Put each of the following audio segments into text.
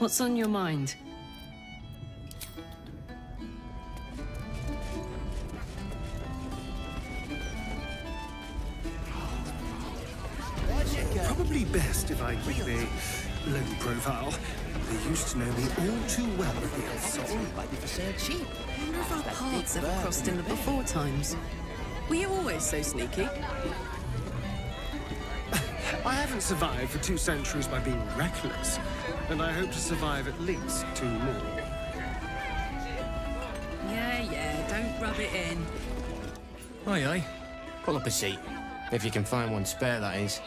What's on your mind? Probably best if I keep a low profile. They used to know me all too well at the Elf. Might be for sale cheap. I wonder if our paths ever crossed in the before times. Were you always so sneaky? I haven't survived for 2 centuries by being reckless, and I hope to survive at least 2 more. Yeah, don't rub it in. Aye, aye. Pull up a seat. If you can find one spare, that is.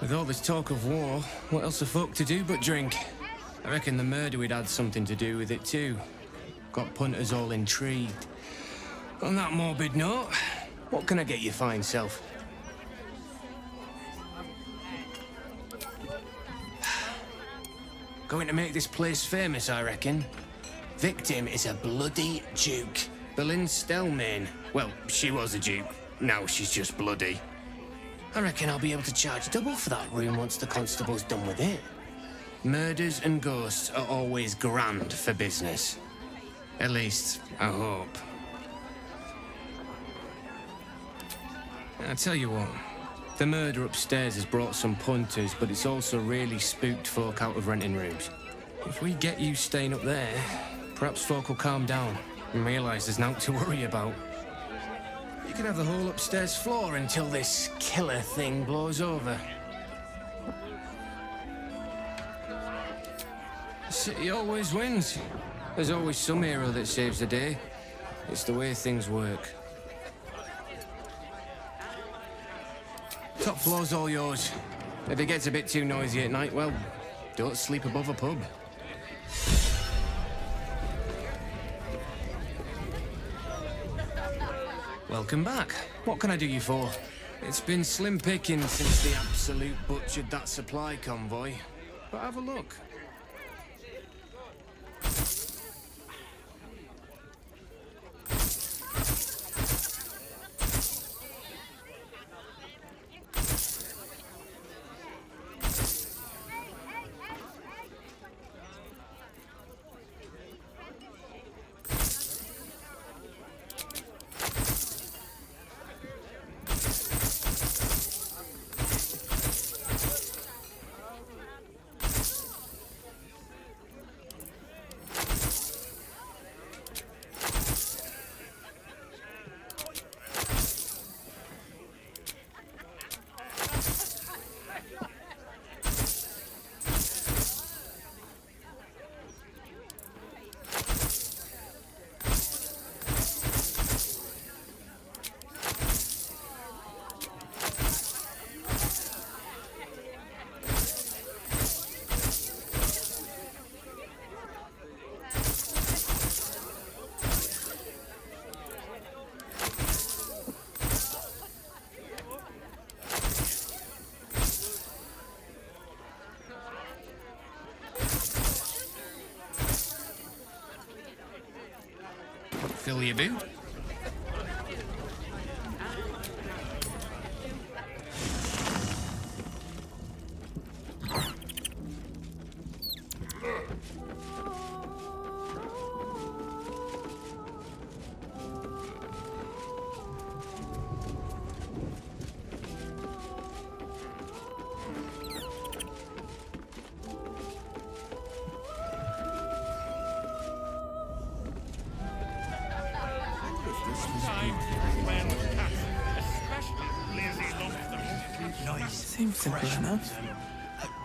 With all this talk of war, what else are folk to do but drink? I reckon the murder we'd had something to do with it too. Got punters all intrigued. On that morbid note, what can I get you fine self? Going to make this place famous, I reckon. Victim is a bloody duke. Boleyn Stelmane. Well, she was a duke. Now she's just bloody. I reckon I'll be able to charge double for that room once the constable's done with it. Murders and ghosts are always grand for business. At least, I hope. I tell you what, the murder upstairs has brought some punters, but it's also really spooked folk out of renting rooms. If we get you staying up there, perhaps folk will calm down and realise there's naught to worry about. You can have the whole upstairs floor until this killer thing blows over. The city always wins. There's always some hero that saves the day. It's the way things work. Top floor's all yours. If it gets a bit too noisy at night, well, don't sleep above a pub. Welcome back. What can I do you for? It's been slim picking since the Absolute butchered that supply convoy. But have a look. Fill your boot. Seems simple enough.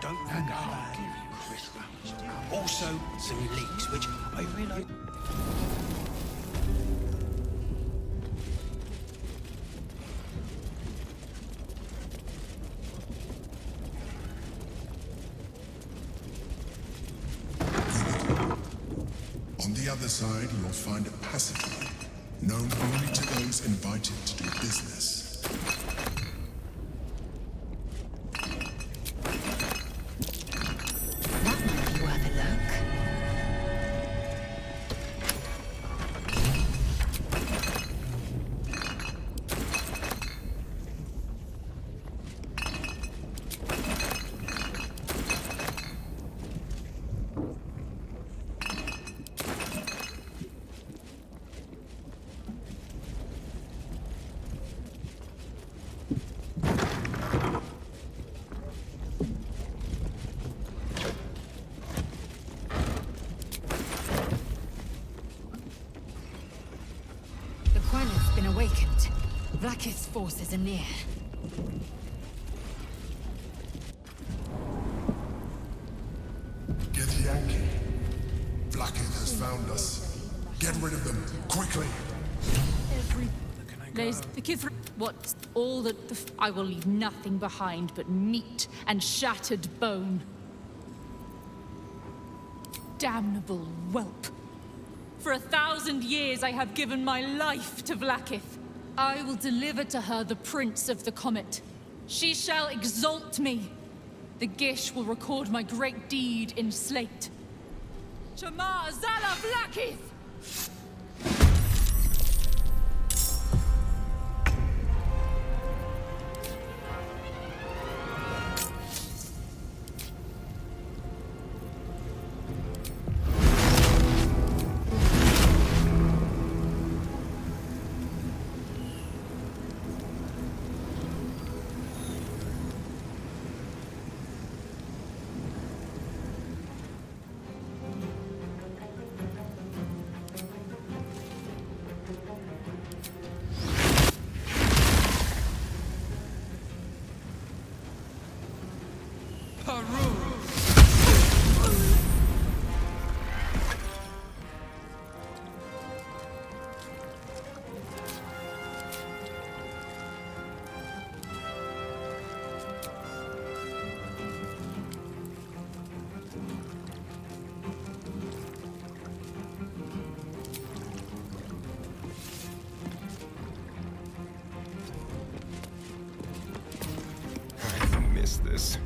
Don't think about it. Also, some leaks, which I realise. On the other side, you'll find a passageway, known only to those invited to do business. Vlakith's forces are near. Githyanki. Vlakith has found us. Get rid of them, quickly! There's the Kithra. What's all that I will leave nothing behind but meat and shattered bone. Damnable whelp. For 1,000 years I have given my life to Vlakith. I will deliver to her the Prince of the Comet. She shall exalt me. The Gish will record my great deed in slate. Shama Zala Vlakith! This.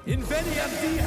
Inveniam dia!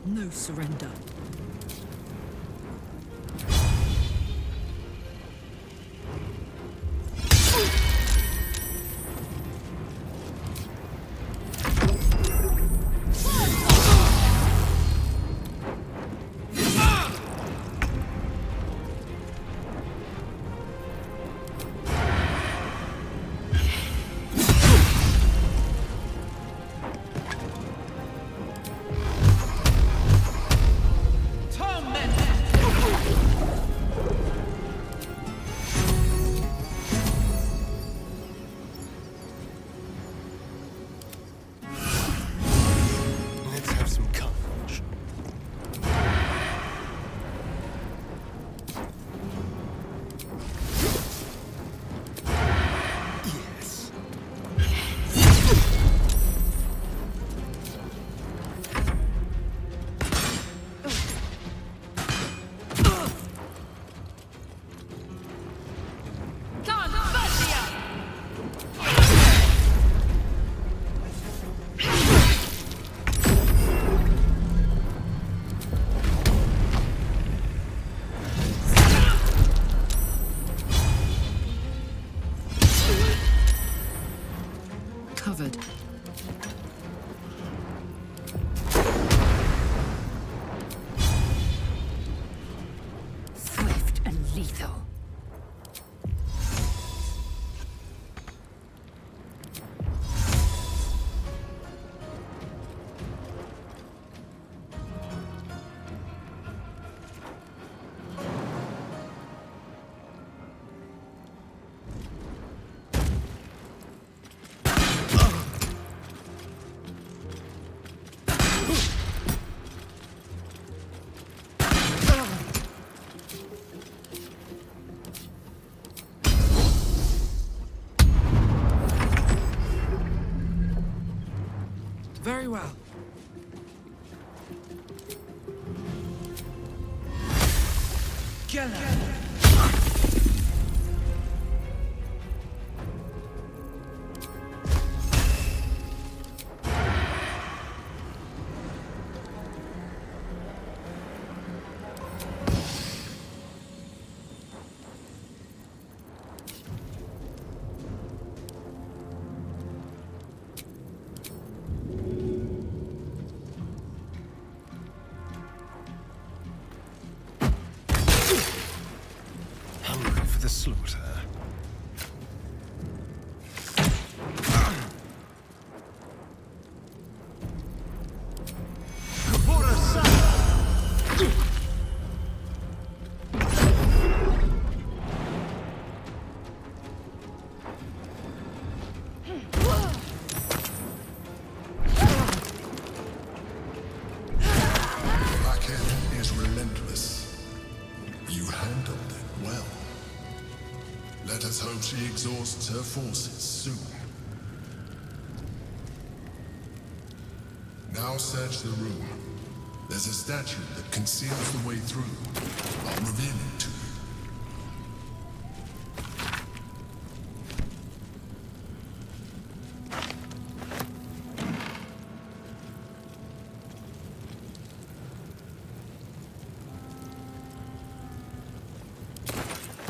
No surrender. uncovered. Swift and lethal. Very well. Karlach. Hungry for the slaughter. Blackhead is relentless. You handled it well. Let us hope she exhausts her forces soon. Now search the room. There's a statue that conceals the way through. I'll reveal it to you.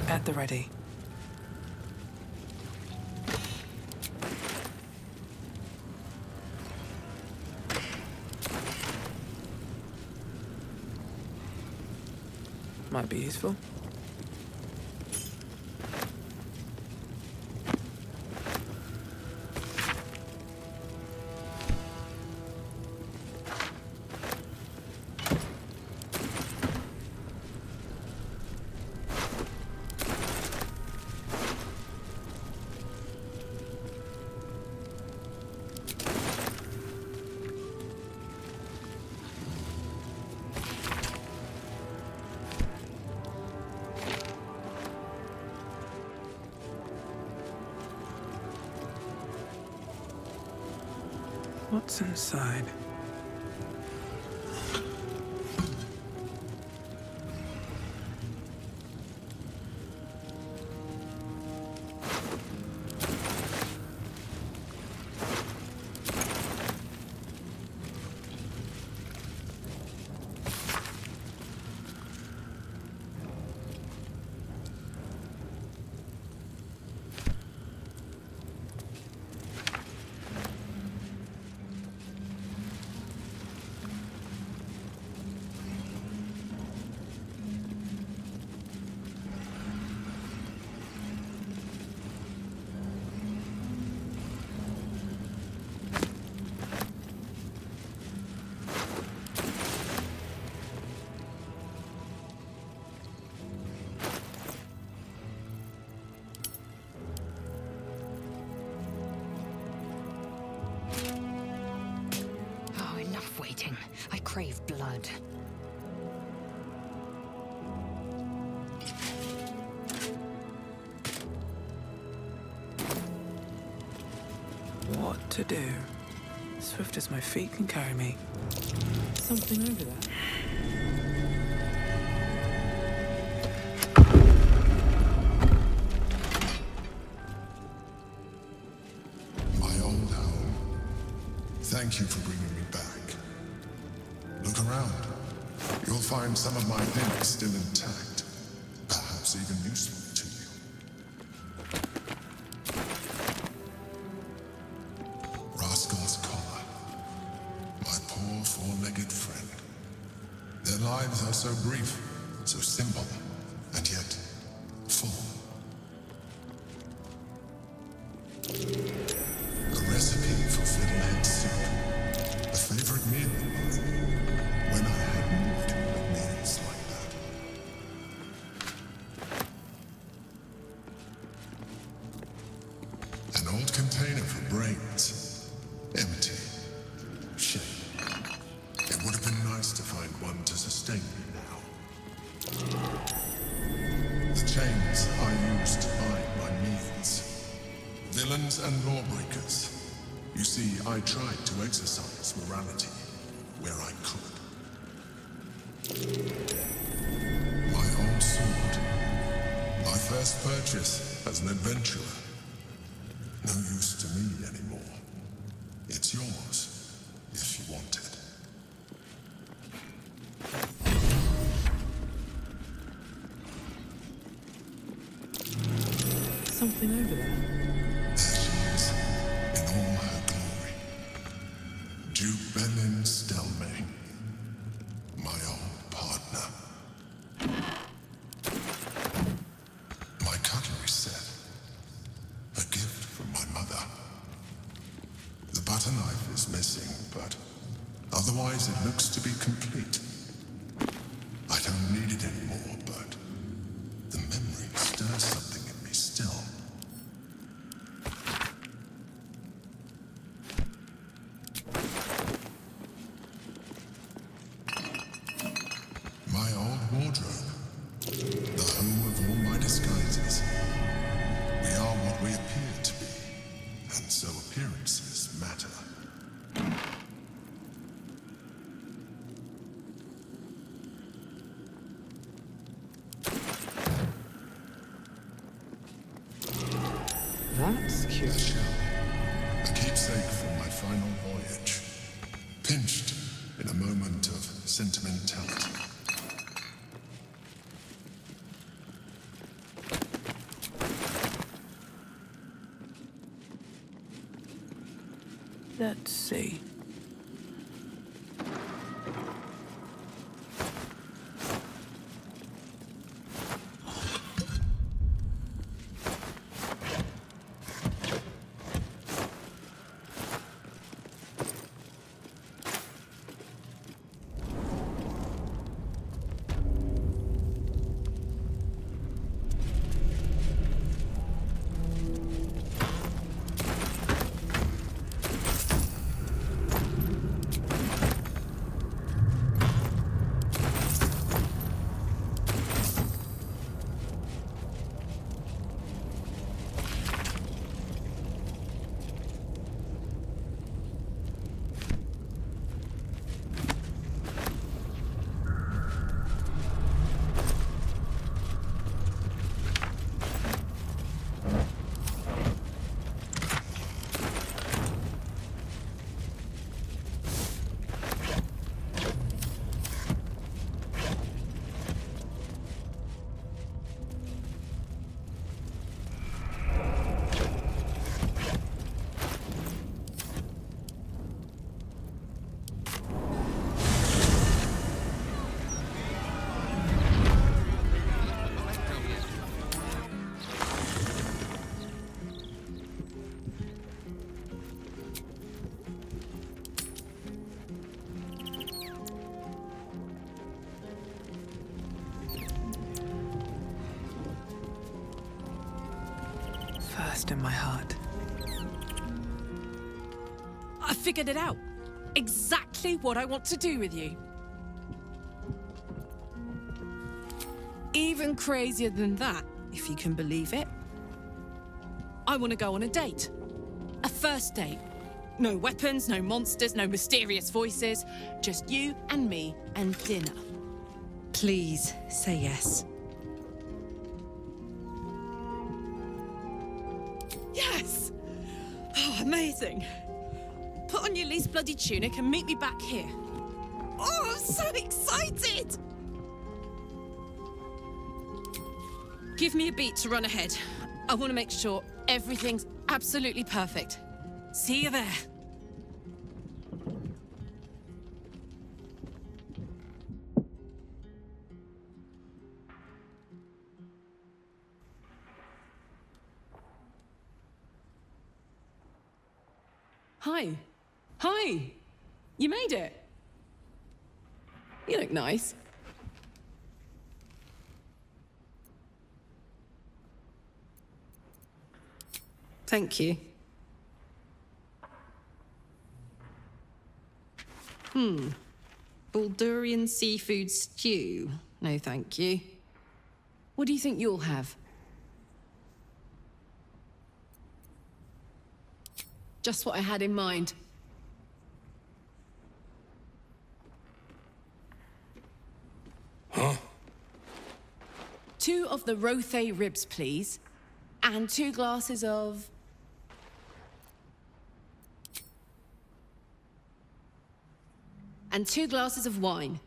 At the ready. Might be useful. What's inside? Oh, enough waiting. I crave blood. What to do? Swift as my feet can carry me. Something over there. My old home. Thank you for bringing me back. Look around. You'll find some of my things still intact. Perhaps even useful to you. are so brief, so simple, and yet full. A recipe for fiddlehead soup. A favorite meal of mine. When I had mood with meals like that. An old container for brains. Empty. Shame. It would have been nice to find one to sustain me now. The chains I used to buy my meals. Villains and lawbreakers. You see, I tried to exercise morality where I could. My old sword. My first purchase as an adventurer. No use to me anymore. It's yours, if you want it. Something over there. There she is, in all her glory. Duke Baldur Stelmane, my old partner. My cutlery set, a gift from my mother. The butter knife is missing, but otherwise it looks to be complete. I don't need it anymore, but the memory stirs something in me still. My old wardrobe, the home of all my disguises. We are what we appear to be, and so appearances matter. That's A cute. shell, a keepsake from my final voyage, pinched in a moment of sentimentality. Let's see. First in my heart. I figured it out. Exactly what I want to do with you. Even crazier than that, if you can believe it. I want to go on a date. A first date. No weapons, no monsters, no mysterious voices. Just you and me and dinner. Please say yes. Yes! Oh, amazing. Put on your least bloody tunic and meet me back here. Oh, I'm so excited! Give me a beat to run ahead. I want to make sure everything's absolutely perfect. See you there. Hi. Hi. You made it. You look nice. Thank you. Baldurian seafood stew. No, thank you. What do you think you'll have? Just what I had in mind. Huh? 2 of the Rothe ribs, please. And 2 glasses of... and 2 glasses of wine.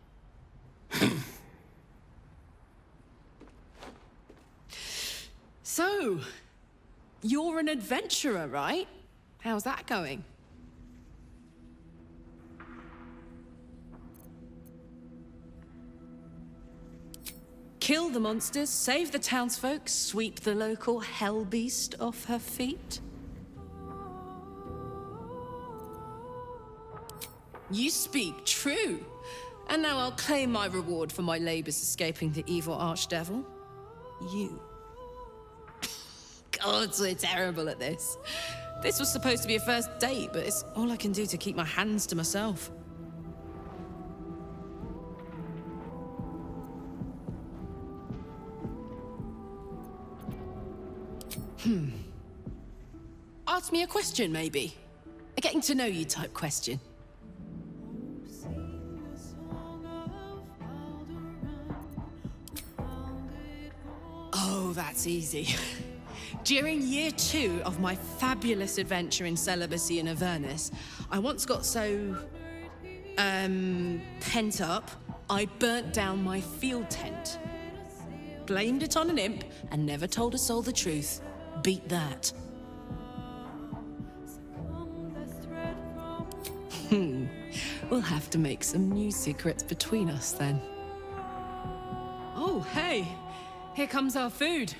So, you're an adventurer, right? How's that going? Kill the monsters, save the townsfolk, sweep the local hell beast off her feet? You speak true. And now I'll claim my reward for my labors escaping the evil archdevil. You. God, we're terrible at this. This was supposed to be a first date, but it's all I can do to keep my hands to myself. Ask me a question, maybe. A getting to know you type question. Oh, that's easy. During year 2 of my fabulous adventure in celibacy in Avernus, I once got so... pent up, I burnt down my field tent. Blamed it on an imp and never told a soul the truth. Beat that. We'll have to make some new secrets between us then. Oh, hey. Here comes our food.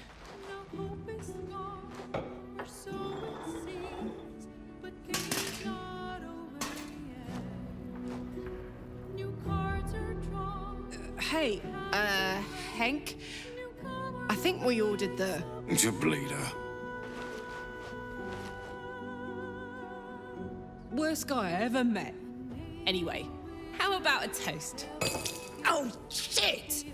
Hey, Henk? I think we ordered the... It's a bleeder. worst guy I ever met. Anyway, how about a toast? Oh, shit!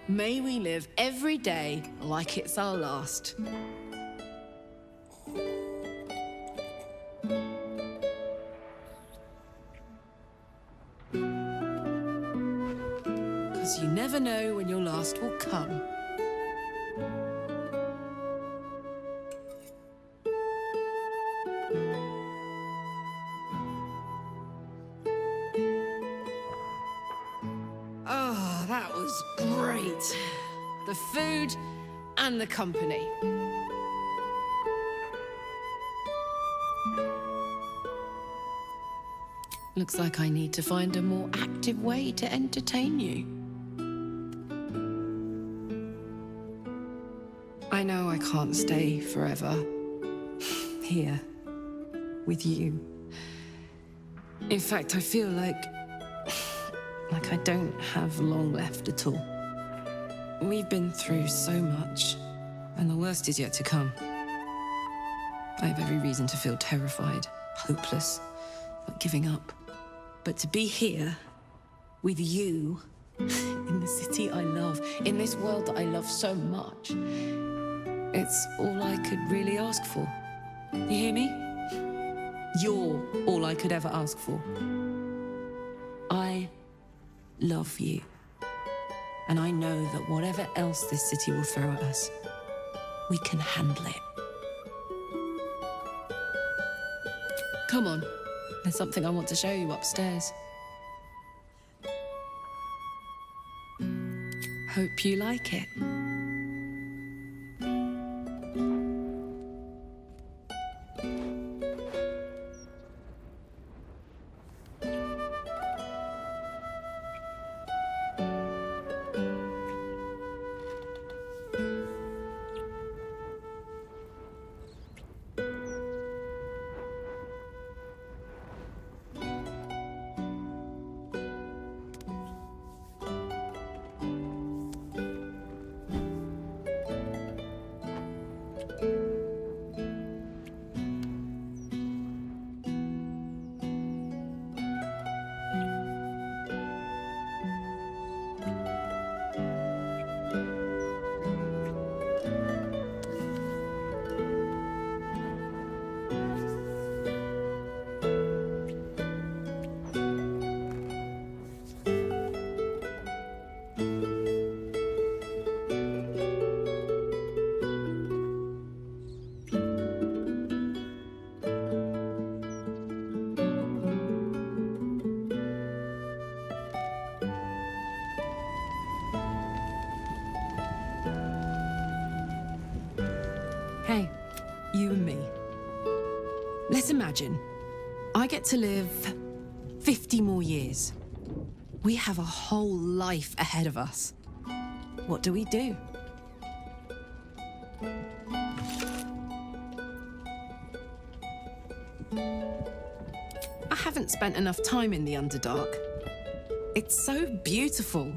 May we live every day like it's our last. Because you never know when your last will come. Oh, that was great. The food and the company. Looks like I need to find a more active way to entertain you. I know I can't stay forever here with you. In fact, I feel like I don't have long left at all. We've been through so much, and the worst is yet to come. I have every reason to feel terrified, hopeless, like giving up. But to be here, with you, in the city I love, in this world that I love so much, it's all I could really ask for. You hear me? You're all I could ever ask for. I love you. And I know that whatever else this city will throw at us, we can handle it. Come on. There's something I want to show you upstairs. Hope you like it. Hey, you and me. Let's imagine I get to live 50 more years. We have a whole life ahead of us. What do we do? I haven't spent enough time in the Underdark. It's so beautiful.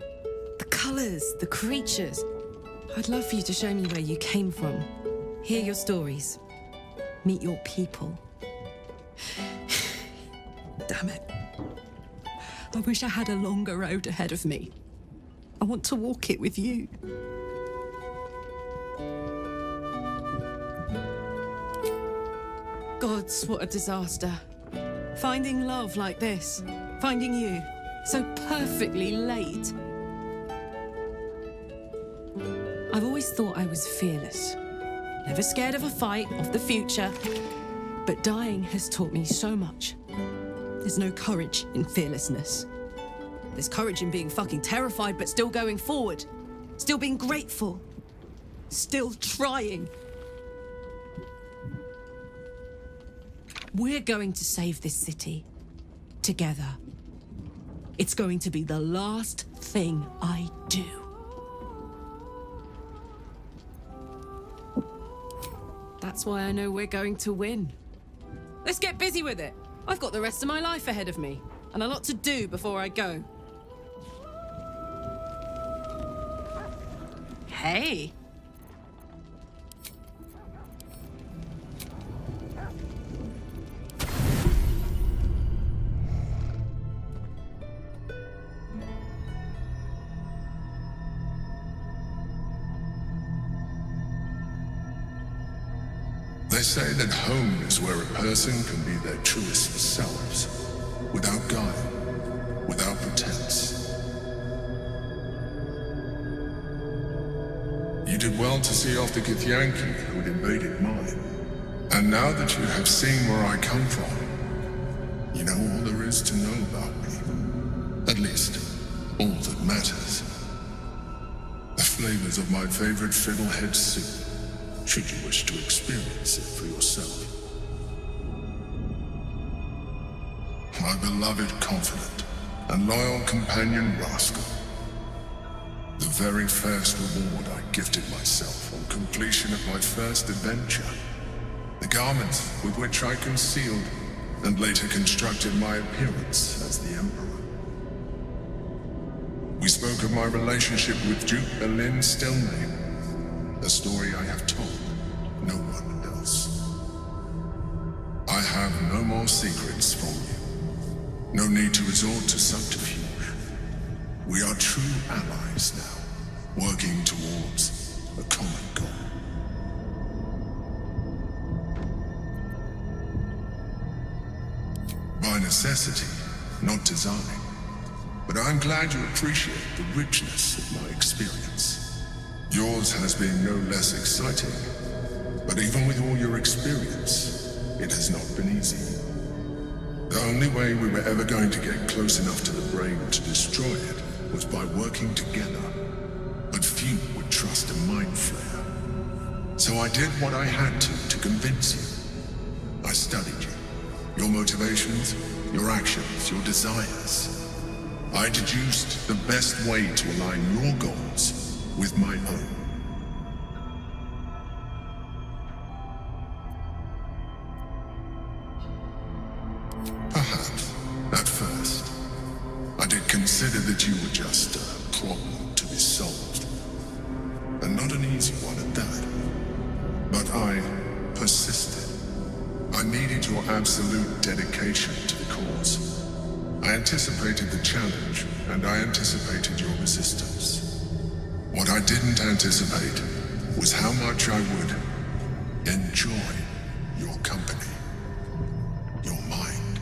The colours, the creatures. I'd love for you to show me where you came from. Hear your stories. Meet your people. Damn it. I wish I had a longer road ahead of me. I want to walk it with you. Gods, what a disaster. Finding love like this. Finding you. So perfectly late. I've always thought I was fearless. Never scared of a fight, of the future. But dying has taught me so much. There's no courage in fearlessness. There's courage in being fucking terrified, but still going forward. Still being grateful. Still trying. We're going to save this city. Together. It's going to be the last thing I do. That's why I know we're going to win. Let's get busy with it. I've got the rest of my life ahead of me, and a lot to do before I go. Hey. They say that home is where a person can be their truest selves, without guile, without pretense. You did well to see off the Githyanki who'd invaded mine. And now that you have seen where I come from, you know all there is to know about me. At least, all that matters. The flavors of my favorite fiddlehead soup, should you wish to experience it for yourself. My beloved confidant and loyal companion Rascal. The very first reward I gifted myself on completion of my first adventure. The garments with which I concealed and later constructed my appearance as the Emperor. We spoke of my relationship with Duke Baldur Stillmane, a story I have told no one else. I have no more secrets from you. No need to resort to subterfuge. We are true allies now, working towards a common goal. By necessity, not design. But I'm glad you appreciate the richness of my experience. Yours has been no less exciting, but even with all your experience, it has not been easy. The only way we were ever going to get close enough to the brain to destroy it was by working together. But few would trust a mind flayer. So I did what I had to convince you. I studied you, your motivations, your actions, your desires. I deduced the best way to align your goals with my own. Perhaps, at first, I did consider that you were just a problem to be solved. And not an easy one at that. But I persisted. I needed your absolute dedication to the cause. I anticipated the challenge, and I anticipated your resistance. What I didn't anticipate was how much I would enjoy your company, your mind.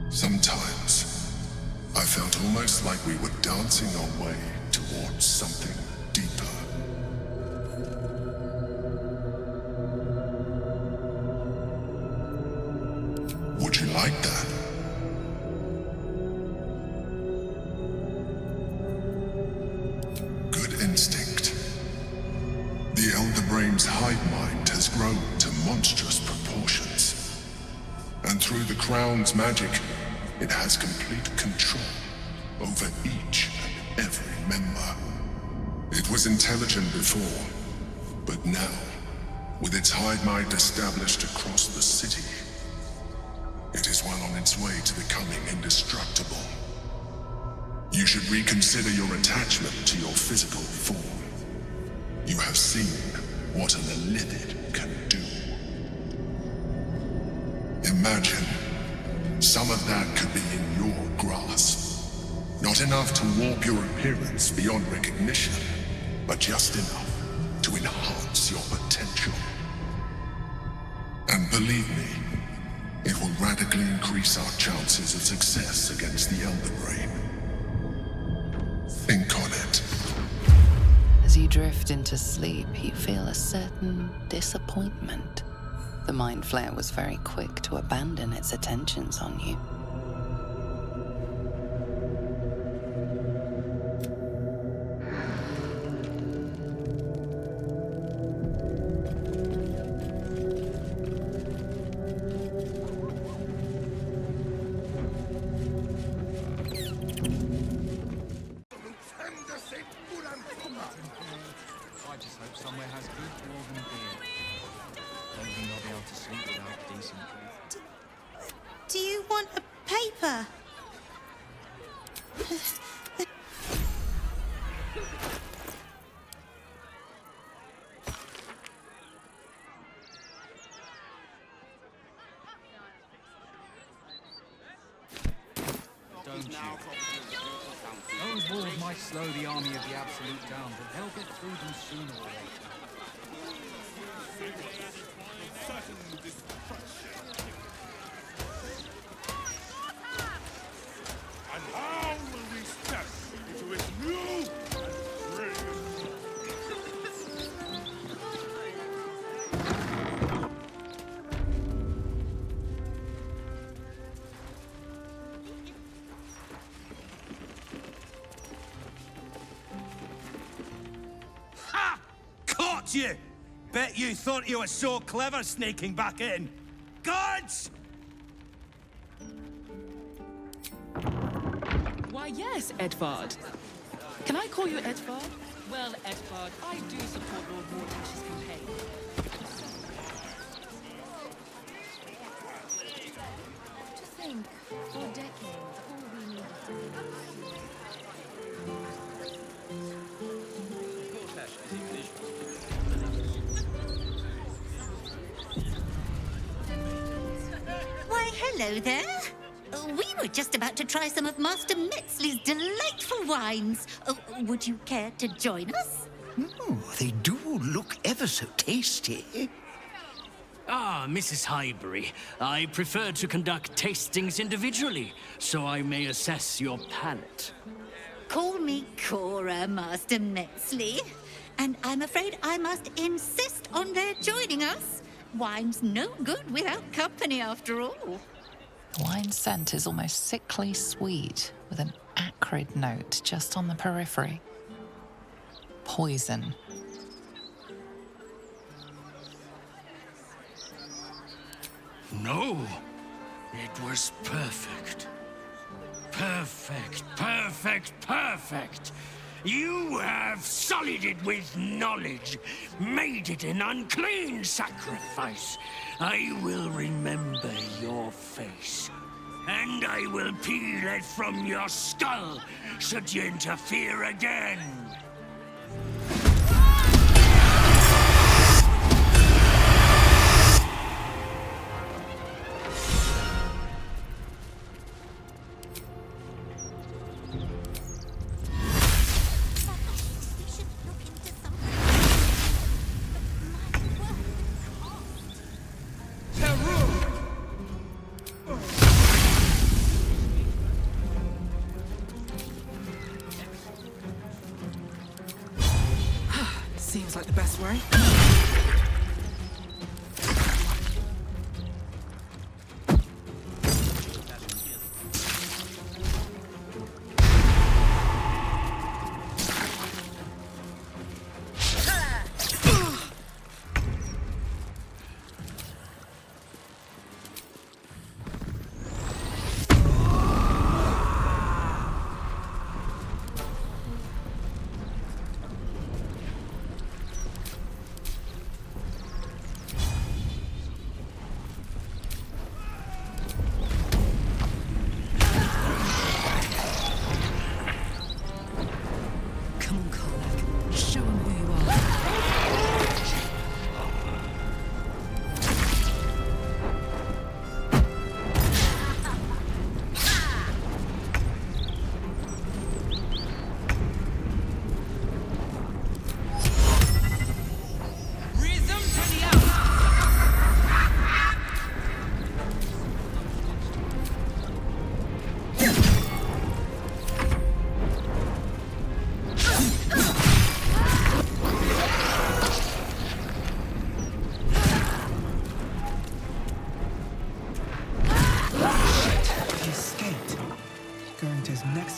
Sometimes, I felt almost like we were dancing our way towards something deeper. like that. Good instinct. The Elder Brain's hive mind has grown to monstrous proportions. And through the Crown's magic, it has complete control over each and every member. It was intelligent before, but now, with its hive mind established across the city, it is well on its way to becoming indestructible. You should reconsider your attachment to your physical form. You have seen what an Illithid can do. Imagine some of that could be in your grasp. Not enough to warp your appearance beyond recognition, but just enough to enhance your potential. And believe me, it will radically increase our chances of success against the Elder Brain. Think on it. As you drift into sleep, you feel a certain disappointment. The Mind Flayer was very quick to abandon its attentions on you. I just hope somewhere has good dwarven beer. Don't think I'll be able to sleep without decent drink. Do you want a paper? Don't you? Those walls might slow the army of the Absolute down, but they'll get through them sooner or later. And how will we step into its new and brilliant? Ha! Caught you! Bet you thought you were so clever sneaking back in. Guards! Why, yes, Edvard. Can I call you Edvard? Well, Edvard, I do support Lord Mortash's campaign. To think, for decades, all we needed to do Why, hello there. We were just about to try some of Master Metzley's delightful wines. Would you care to join us? Oh, they do look ever so tasty. Ah, Mrs. Highbury, I prefer to conduct tastings individually, so I may assess your palate. Call me Cora, Master Metzley. And I'm afraid I must insist on their joining us. Wine's no good without company, after all. The wine scent is almost sickly sweet, with an acrid note just on the periphery. Poison. No, it was perfect. Perfect, perfect, perfect. You have sullied it with knowledge, made it an unclean sacrifice. I will remember your face, and I will peel it from your skull should you interfere again. Seems like the best way.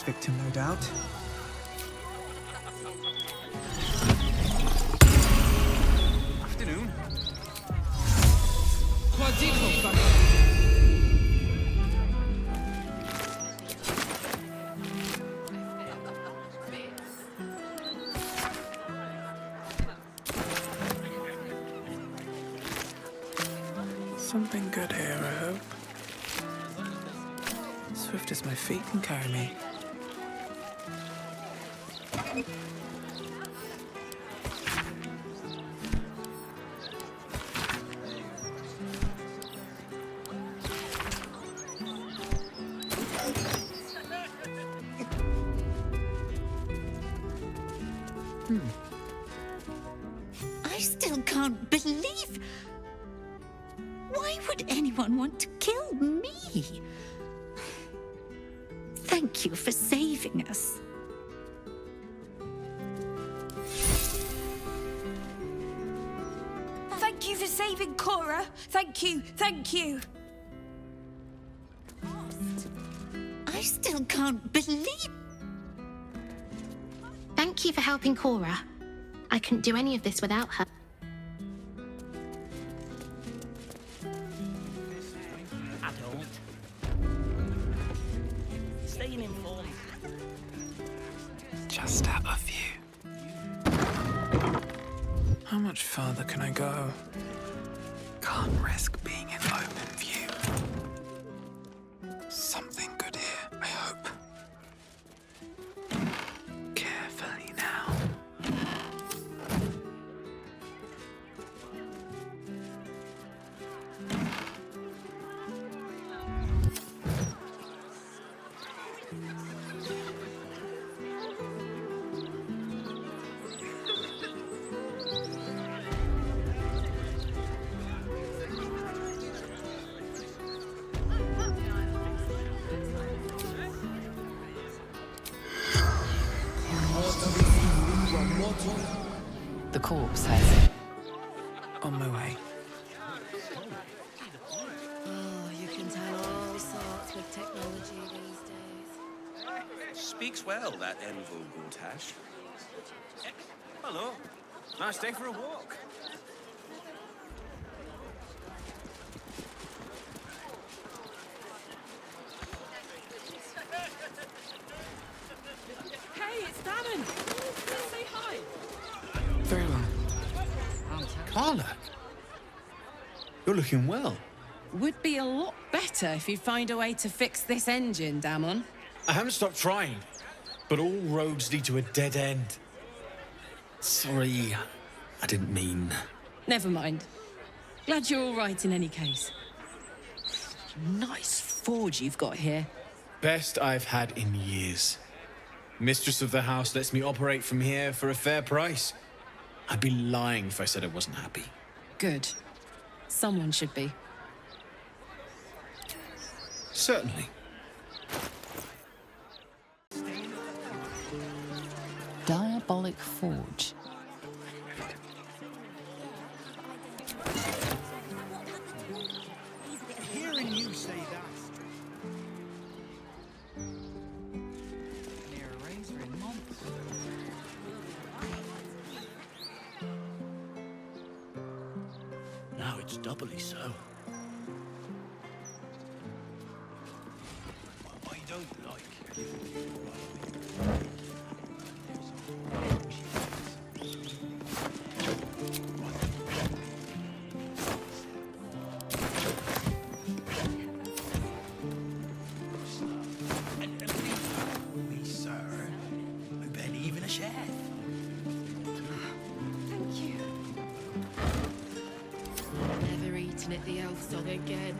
victim, no doubt. Afternoon. Something good here, I hope. Swift as my feet can carry me. I still can't believe... Why would anyone want to kill me? Thank you for saving us. Thank you for saving Cora. Thank you, thank you. I still can't believe... Thank you for helping Cora. I couldn't do any of this without her. Staying informed. Just out of view. How much further can I go? Can't risk being in open view. Something good here, I hope. Carefully now. The corpse has... On my way. Oh, you can tell all sorts with technology these days. Speaks well, that Envo Gortash. Hello. Nice day for a walk. Hey, it's Damon. Say hi. Very well. Karlach, you're looking well. Would be a lot better if you'd find a way to fix this engine, Damon. I haven't stopped trying, but all roads lead to a dead end. Sorry, I didn't mean... Never mind. Glad you're all right in any case. Nice forge you've got here. Best I've had in years. Mistress of the house lets me operate from here for a fair price. I'd be lying if I said I wasn't happy. Good. Someone should be. Certainly. Diabolic forge. Hearing you say that. Near a razor in months. Now it's doubly so. I don't like. Me, sir. I bet even a chef. Thank you. Never eaten at the elf song again.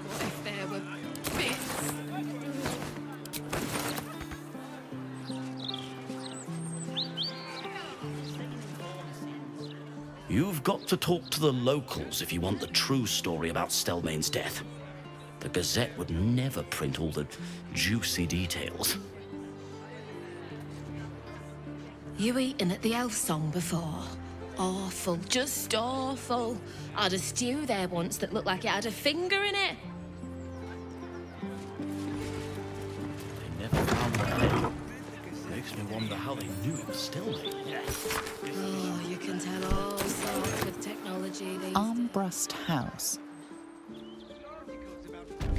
What if there were bits? You've got to talk to the locals if you want the true story about Stelmane's death. The Gazette would never print all the juicy details. You eaten at the elf song before? Awful, just awful. I had a stew there once that looked like it had a finger in it. They never found the head. Makes me wonder how they knew it was Stelmane. Oh, you can tell all sorts with technology these Armbrust House.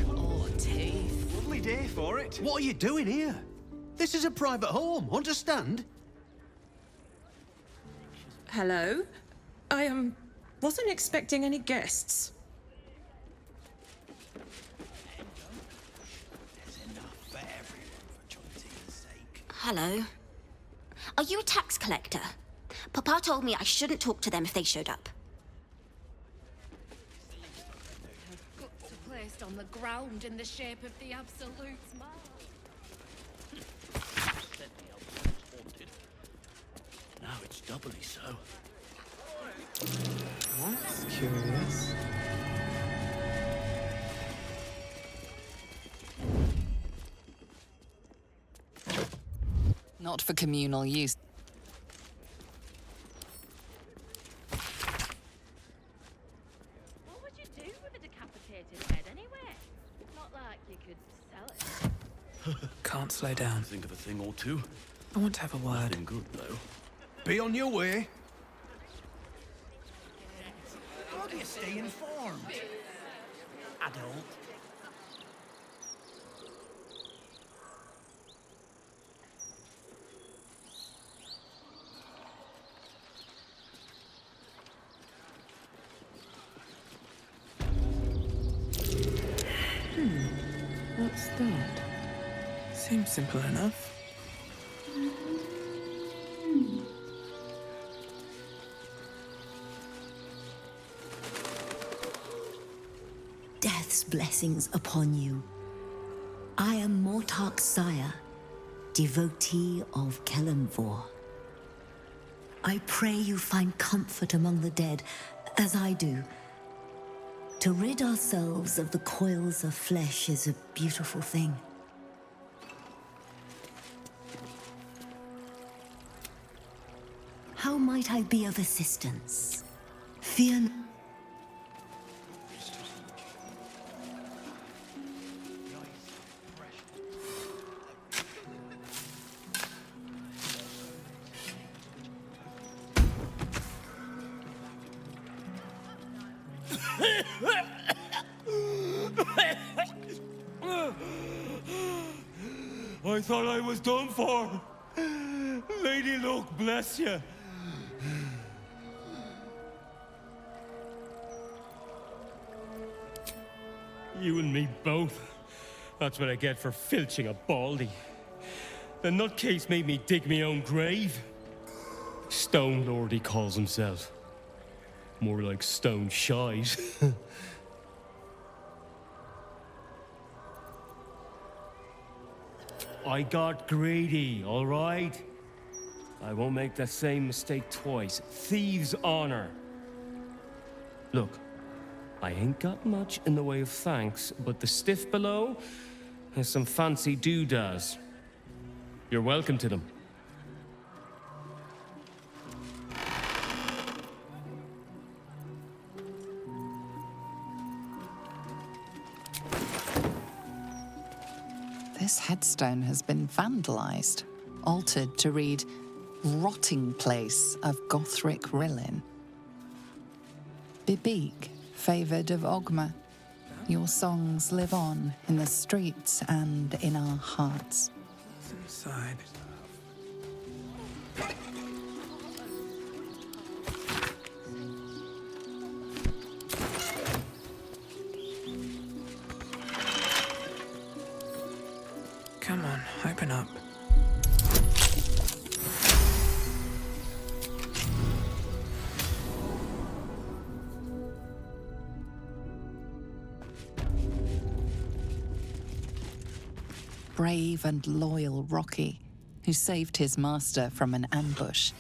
Oh, teeth. Lovely day for it. What are you doing here? This is a private home, understand? Hello? I wasn't expecting any guests. Hello. Are you a tax collector? Papa told me I shouldn't talk to them if they showed up. Her guts are placed on the ground in the shape of the absolute smile. Now it's doubly so. That's curious. Not for communal use. What would you do with a decapitated head anyway? Not like you could sell it. Can't slow down. Think of a thing or two. I want to have a word. Nothing good, though. Be on your way. How do you stay informed? Adult. What's that? Seems simple enough. Death's blessings upon you. I am Mortark's sire, devotee of Kelemvor. I pray you find comfort among the dead, as I do. To rid ourselves of the coils of flesh is a beautiful thing. How might I be of assistance? Fear not. I thought I was done for. Lady Luck, bless you. You and me both. That's what I get for filching a baldy. The nutcase made me dig me own grave. Stone Lord, he calls himself. More like stone shite. I got greedy, all right? I won't make that same mistake twice. Thieves' honor. Look, I ain't got much in the way of thanks, but the stiff below has some fancy doodads. You're welcome to them. This headstone has been vandalized, altered to read Rotting Place of Gothric Rillin. Bibik, favoured of Ogma, your songs live on in the streets and in our hearts. What's inside? Come on, open up. Brave and loyal Rocky, who saved his master from an ambush.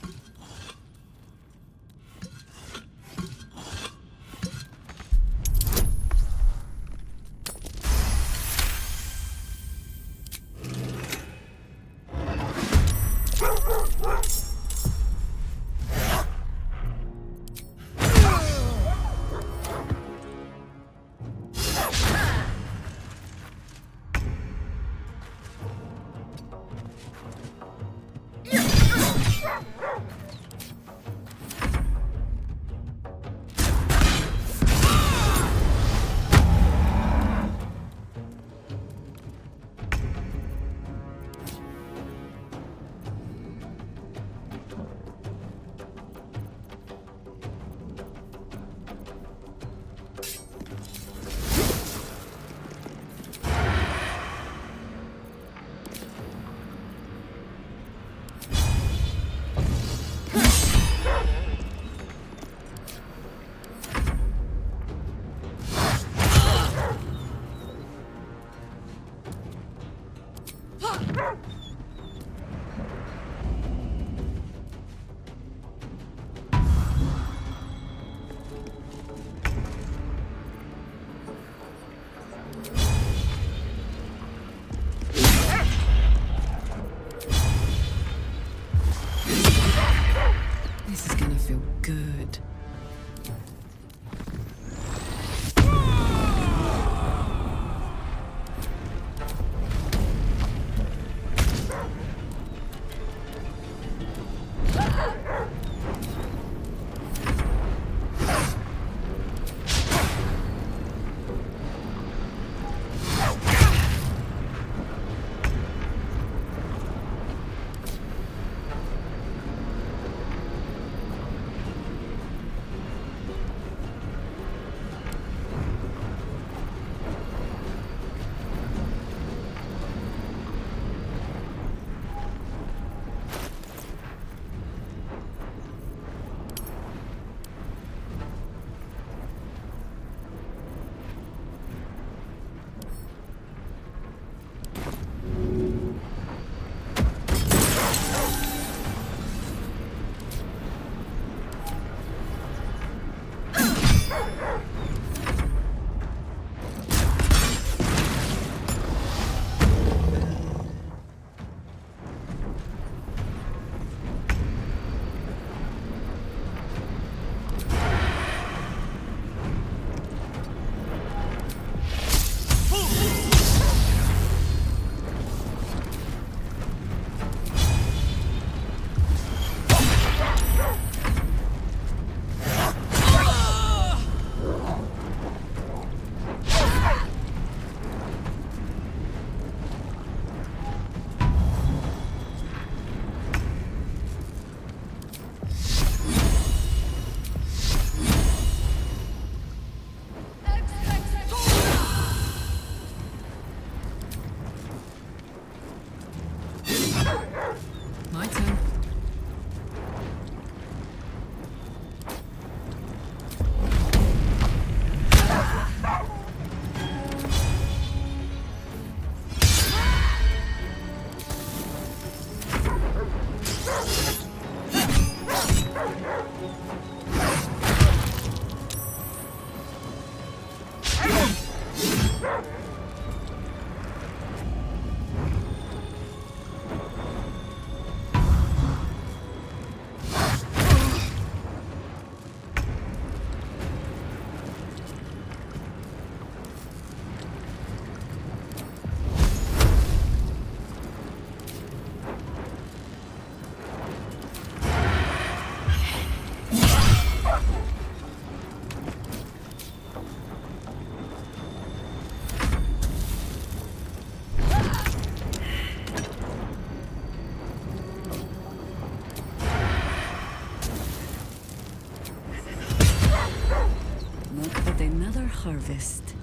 Another harvest.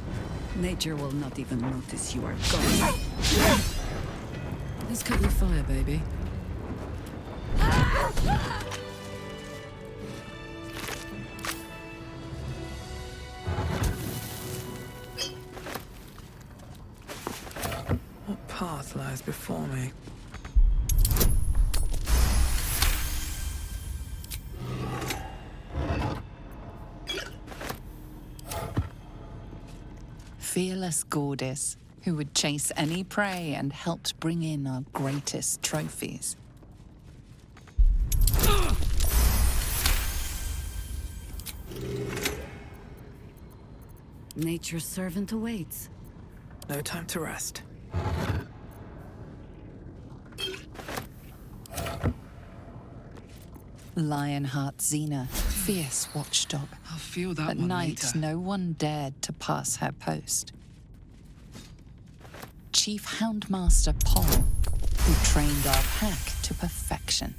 Nature will not even notice you are gone. Let's cut your fire, baby. What path lies before me? Fearless goddess who would chase any prey and helped bring in our greatest trophies. Nature's servant awaits. No time to rest. Lionheart Xena, fierce watchdog. I'll feel that At one night, later. no one dared to pass her post. Chief Houndmaster Paul, who trained our pack to perfection.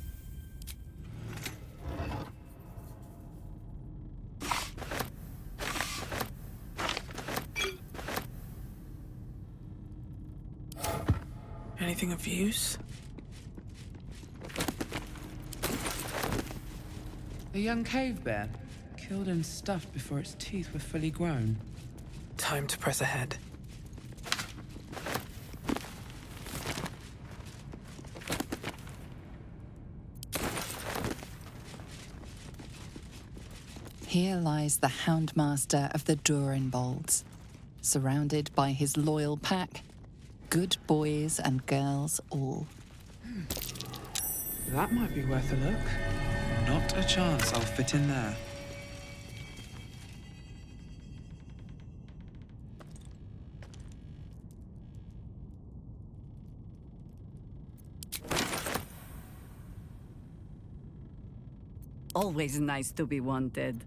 Anything of use? A young cave bear, killed and stuffed before its teeth were fully grown. Time to press ahead. Here lies the Houndmaster of the Durinbolds, surrounded by his loyal pack, good boys and girls all. That might be worth a look. Not a chance I'll fit in there. Always nice to be wanted.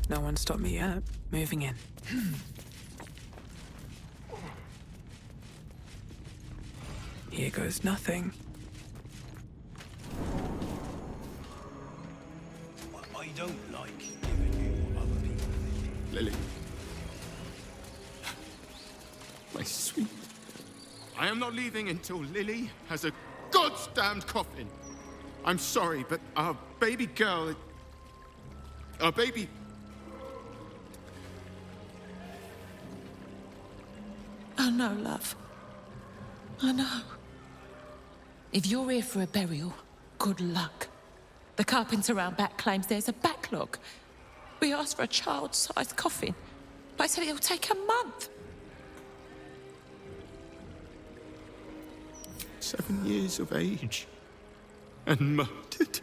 No one stopped me yet. Moving in. Here goes nothing. I don't like giving you what other people think. Lily. My sweet. I am not leaving until Lily has a goddamned coffin. I'm sorry, but our baby girl... Our baby... I know, love. I know. If you're here for a burial, good luck. The carpenter around back claims there's a backlog. We asked for a child-sized coffin, but I said it'll take a month. 7 years of age. And murdered.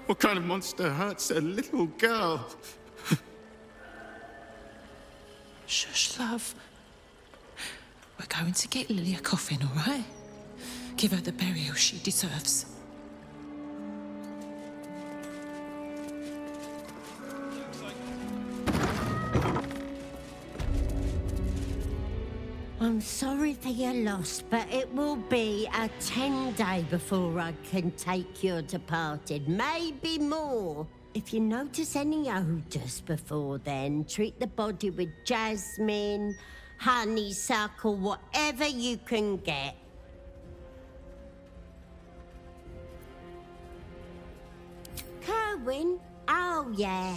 What kind of monster hurts a little girl? Shush, love. We're going to get Lily a coffin, all right? Give her the burial she deserves. I'm sorry for your loss, but it will be a 10-day before I can take your departed. Maybe more. If you notice any odours before then, treat the body with jasmine, honeysuckle, whatever you can get. Kerwin? Oh, yeah.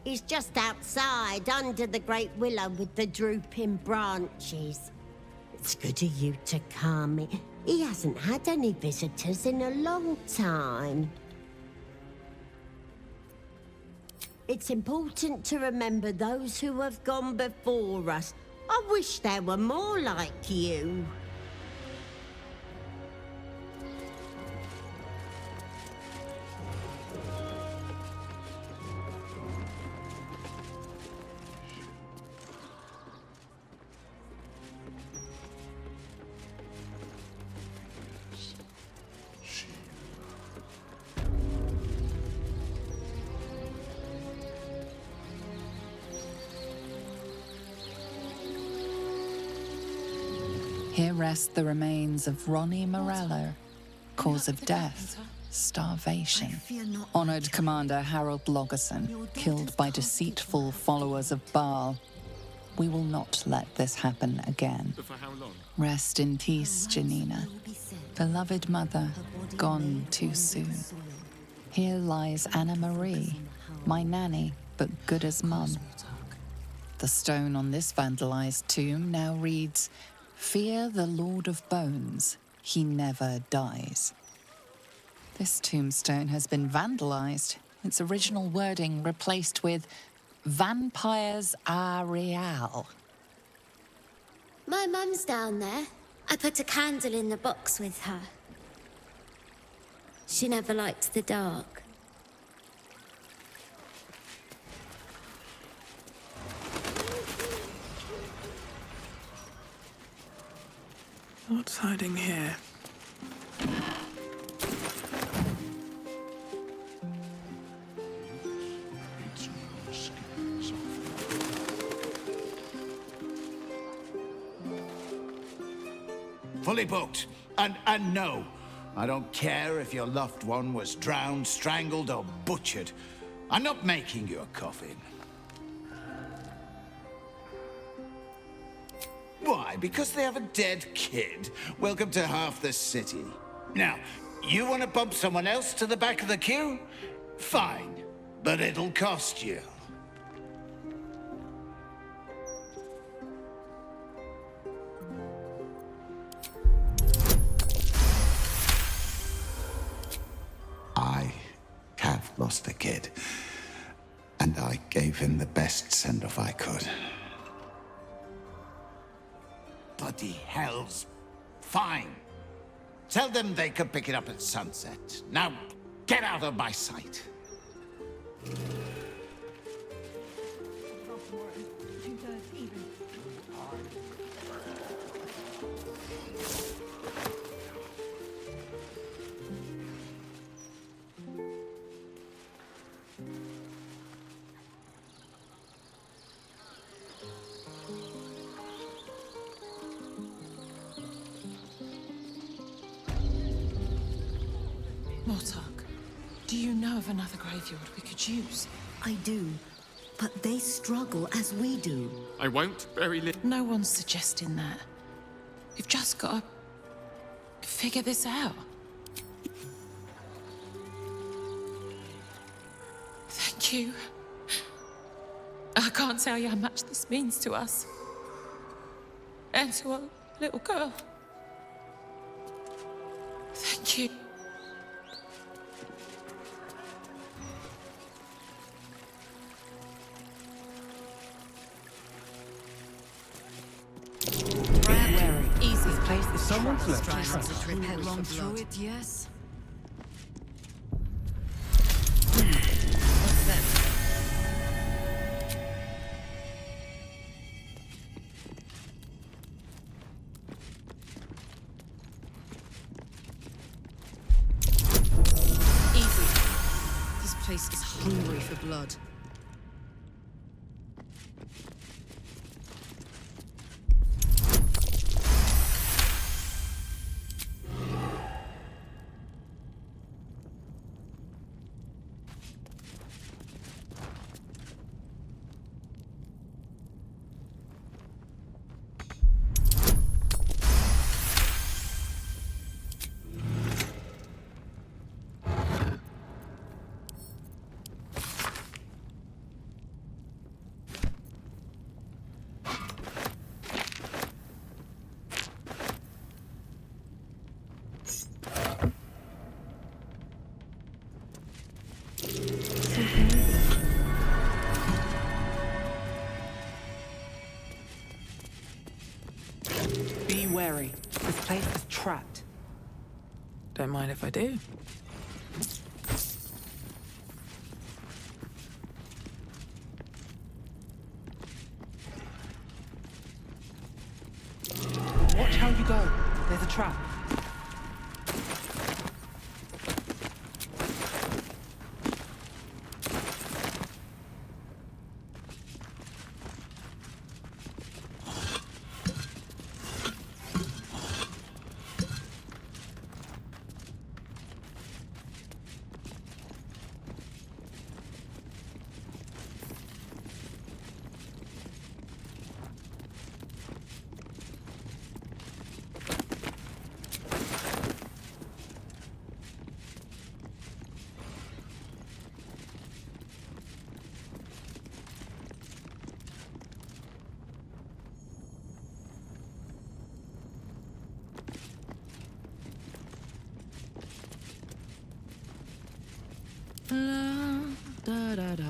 He's just outside, under the great willow with the drooping branches. It's good of you to come. He hasn't had any visitors in a long time. It's important to remember those who have gone before us. I wish there were more like you. Here rest the remains of Ronnie Morello. Cause of death, starvation. Honored Commander Harold Logerson, killed by deceitful followers of Baal. We will not let this happen again. But for how long? Rest in peace, Janina. Beloved mother, gone too soon. Here lies Anna Marie, my nanny, but good as mum. The stone on this vandalized tomb now reads, "Fear the Lord of Bones, he never dies." This tombstone has been vandalized, its original wording replaced with "Vampires are real." My mum's down there. I put a candle in the box with her. She never liked the dark. What's hiding here? Fully booked. And no, I don't care if your loved one was drowned, strangled, or butchered. I'm not making you a coffin. Why? Because they have a dead kid. Welcome to half the city. Now, you want to bump someone else to the back of the queue? Fine, but it'll cost you. I have lost a kid, and I gave him the best send-off I could. Bloody hell's fine. Tell them they could pick it up at sunset. Now, get out of my sight. Mortark, do you know of another graveyard we could use? I do, but they struggle as we do. I won't bury Lily. No one's suggesting that. You've just got to figure this out. Thank you. I can't tell you how much this means to us. And to our little girl. Thank you. Easy. Place is someone's left. Run through it, yes. What's that? Easy. This place is hungry for blood. place is trapped. Don't mind if I do. Watch how you go. There's a trap. Da, da, da.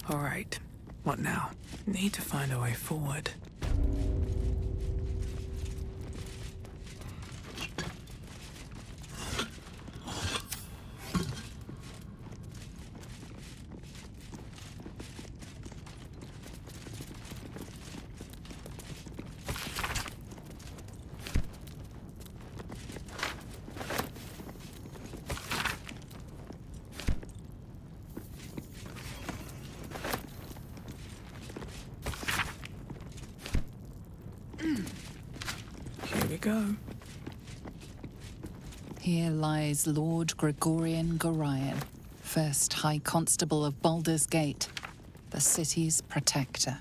All right. What now? Need to find a way forward. Here we go. Here lies Lord Gregorian Gorion, first High Constable of Baldur's Gate, the city's protector.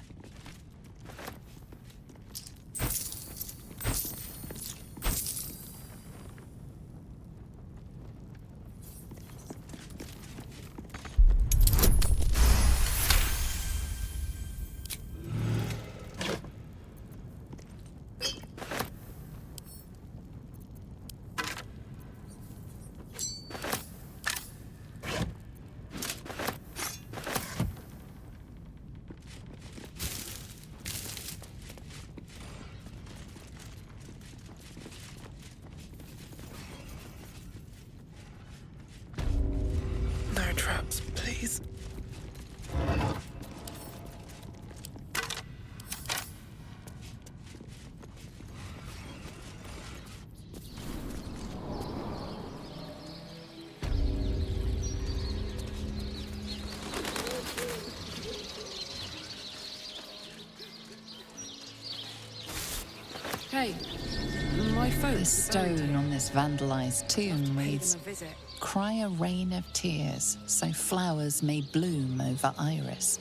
No traps, please. Hey, my phone. The stone on this vandalized tomb reads, Visit. "Cry a rain of tears, so flowers may bloom over Iris."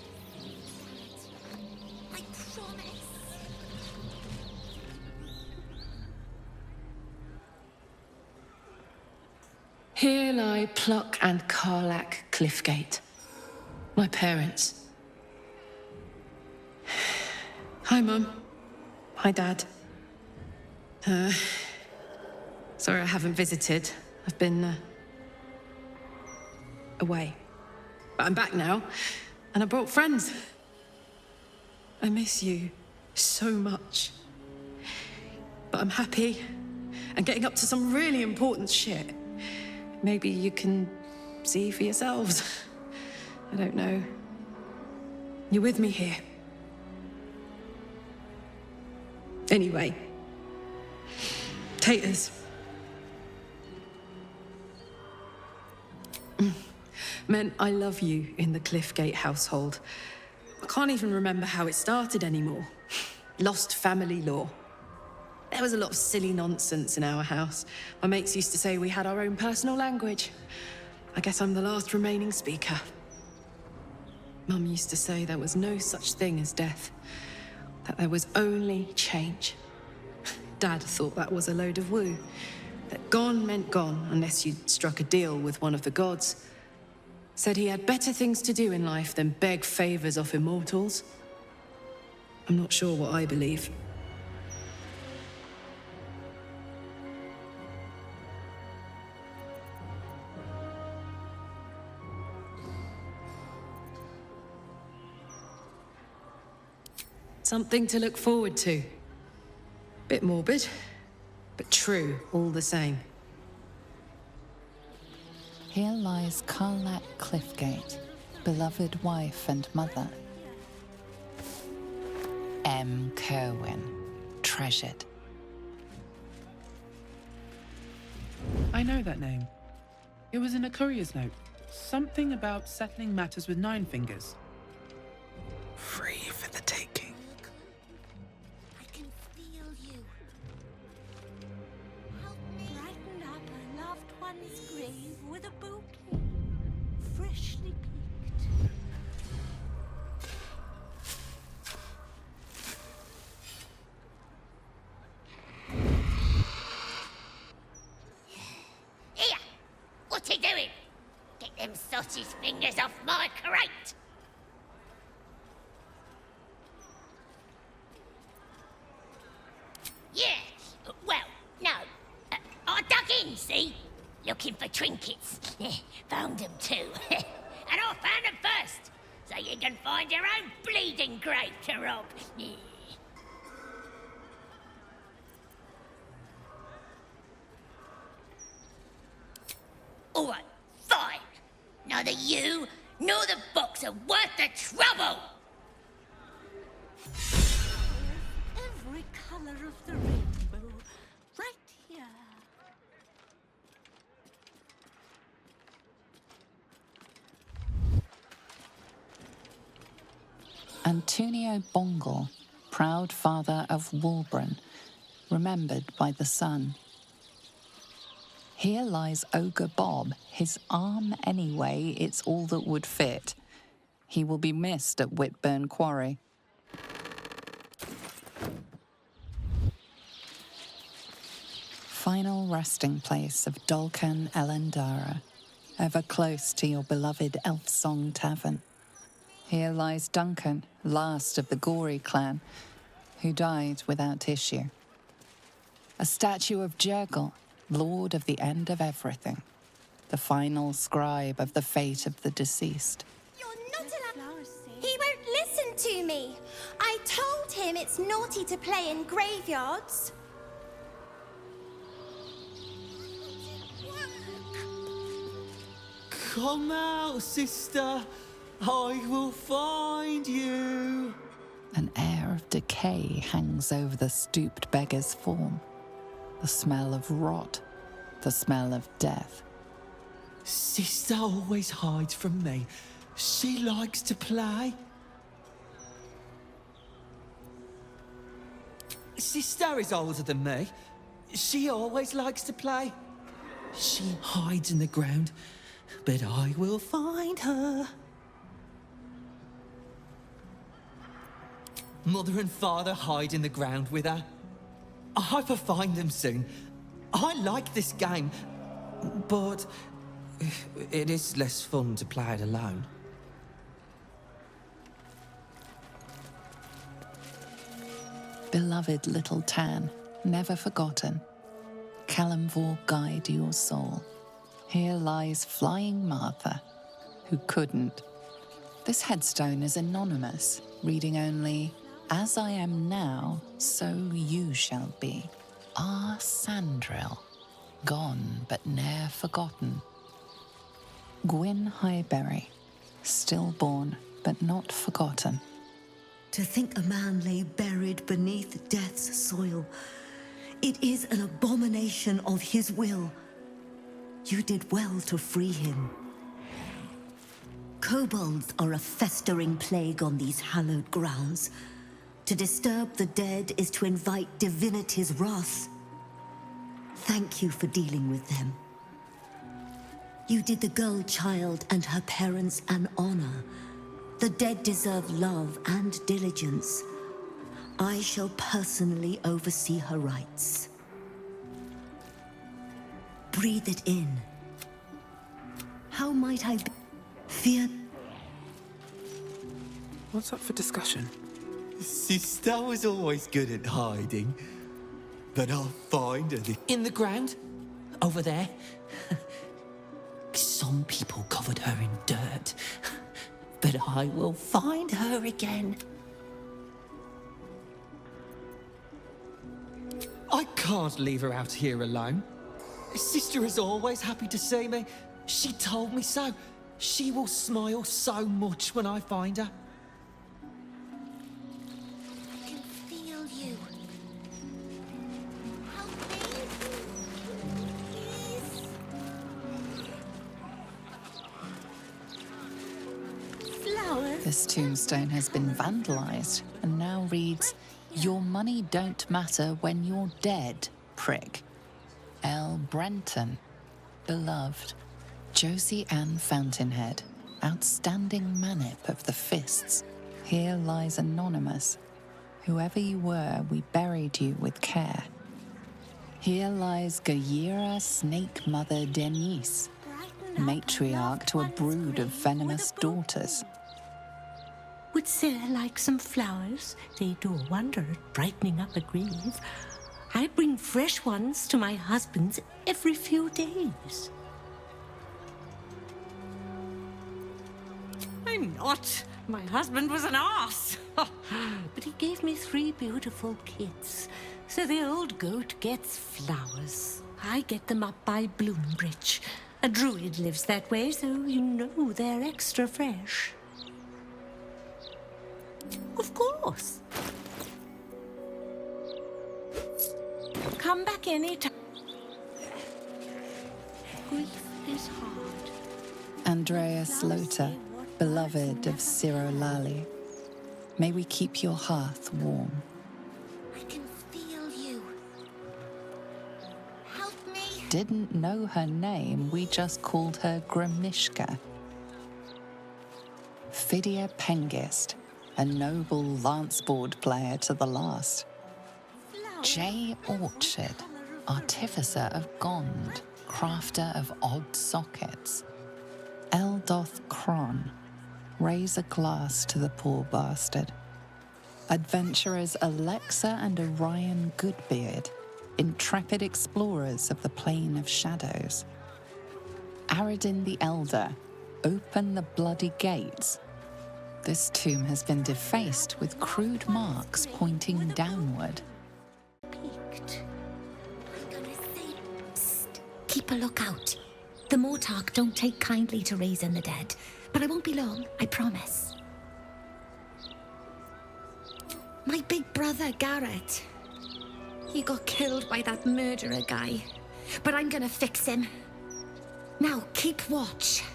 Here lie Pluck and Karlach Cliffgate. My parents. Hi, Mum. Hi, Dad. Sorry I haven't visited. I've been, away. But I'm back now, and I brought friends. I miss you so much. But I'm happy and getting up to some really important shit. Maybe you can see for yourselves. I don't know. You're with me here. Anyway. Taters. Meant I love you in the Cliffgate household. I can't even remember how it started anymore. Lost family law. There was a lot of silly nonsense in our house. My mates used to say we had our own personal language. I guess I'm the last remaining speaker. Mum used to say there was no such thing as death, that there was only change. Dad thought that was a load of woo, that gone meant gone unless you'd struck a deal with one of the gods. Said he had better things to do in life than beg favors off immortals. I'm not sure what I believe. Something to look forward to. Bit morbid, but true all the same. Here lies Karlach Cliffgate, beloved wife and mother. M. Kerwin, treasured. I know that name. It was in a courier's note. Something about settling matters with Nine Fingers. Free for the taking. I can feel you. Help me. Brighten up a loved one's grave with a bouquet, freshly picked. Here! What are you doing? Get them sausage fingers off my crate! Yeah, well, no. I dug in, see? Looking for trinkets. Found them too. And I found them first, so you can find your own bleeding grave to rob. All right, fine. Neither you nor the box are worth the trouble. Every color of the rainbow, right here. Antonio Bongle, proud father of Walbran, remembered by the sun. Here lies Ogre Bob, his arm anyway, it's all that would fit. He will be missed at Whitburn Quarry. Final resting place of Dolcan Elendara, ever close to your beloved Elf Song Tavern. Here lies Duncan, last of the Gory clan, who died without issue. A statue of Jurgle, lord of the end of everything, the final scribe of the fate of the deceased. You're not allowed. He won't listen to me. I told him it's naughty to play in graveyards. Come out, sister. I will find you. An air of decay hangs over the stooped beggar's form. The smell of rot, the smell of death. Sister always hides from me. She likes to play. Sister is older than me. She always likes to play. She hides in the ground, but I will find her. Mother and father hide in the ground with her. I hope I find them soon. I like this game, but it is less fun to play it alone. Beloved little Tan, never forgotten. Kalimvor guide your soul. Here lies Flying Martha, who couldn't. This headstone is anonymous, reading only, "As I am now, so you shall be." Ah, Sandril, gone but ne'er forgotten. Gwyn Highberry, stillborn but not forgotten. To think a man lay buried beneath death's soil, it is an abomination of his will. You did well to free him. Kobolds are a festering plague on these hallowed grounds. To disturb the dead is to invite divinity's wrath. Thank you for dealing with them. You did the girl child and her parents an honor. The dead deserve love and diligence. I shall personally oversee her rites. Breathe it in. How might I fear? What's up for discussion? Sister was always good at hiding, but I'll find her in the ground, over there. Some people covered her in dirt, but I will find her again. I can't leave her out here alone. Sister is always happy to see me. She told me so. She will smile so much when I find her. I can feel you. Help me. Please. Flowers. This tombstone has been vandalized and now reads, "Your money don't matter when you're dead, prick." L. Brenton, beloved. Josie Ann Fountainhead, outstanding manip of the fists. Here lies anonymous. Whoever you were, we buried you with care. Here lies Gayera Snake Mother Denise, matriarch to a brood of venomous daughters. Would Sarah like some flowers? They do a wonder at brightening up a grave. I bring fresh ones to my husband's every few days. I'm not. My husband was an arse. But he gave me 3 beautiful kids. So the old goat gets flowers. I get them up by Bloombridge. A druid lives that way, so you know they're extra fresh. Of course. Come back any time. Grief is hard. Andreas Lothar, beloved of Ciro Lally. May we keep your hearth warm. I can feel you. Help me. Didn't know her name, we just called her Grimishka. Fidia Pengist, a noble lanceboard player to the last. J. Orchard, artificer of Gond, crafter of odd sockets. Eldoth Cron, raise a glass to the poor bastard. Adventurers Alexa and Orion Goodbeard, intrepid explorers of the Plane of Shadows. Aradin the Elder, open the bloody gates. This tomb has been defaced with crude marks pointing downward. Keep a lookout. The Mortarch don't take kindly to raising the dead, but I won't be long, I promise. My big brother, Garrett. He got killed by that murderer guy, but I'm gonna fix him. Now, keep watch.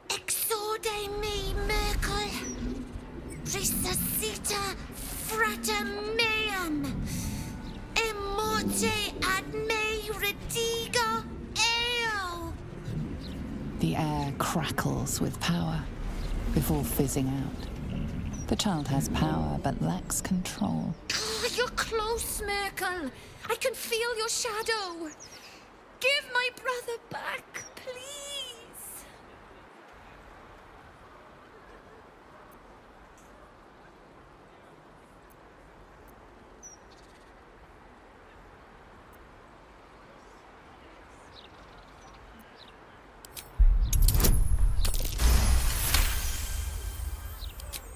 Exorde me, Merkel. Resuscita frater meam. Immorte ad me redigo eo. The air crackles with power before fizzing out. The child has power but lacks control. Oh, you're close, Merkel. I can feel your shadow. Give my brother back, please.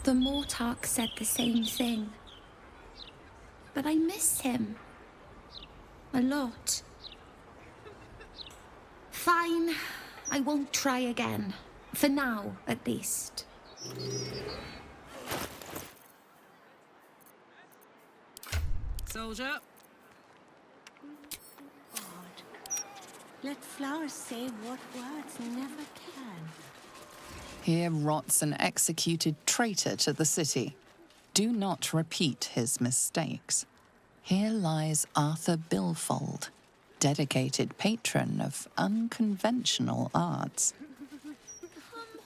The Mortarch said the same thing. But I miss him. A lot. Fine. I won't try again. For now, at least. Soldier. Let flowers say what words never can. Here rots an executed traitor to the city. Do not repeat his mistakes. Here lies Arthur Bilfold, dedicated patron of unconventional arts.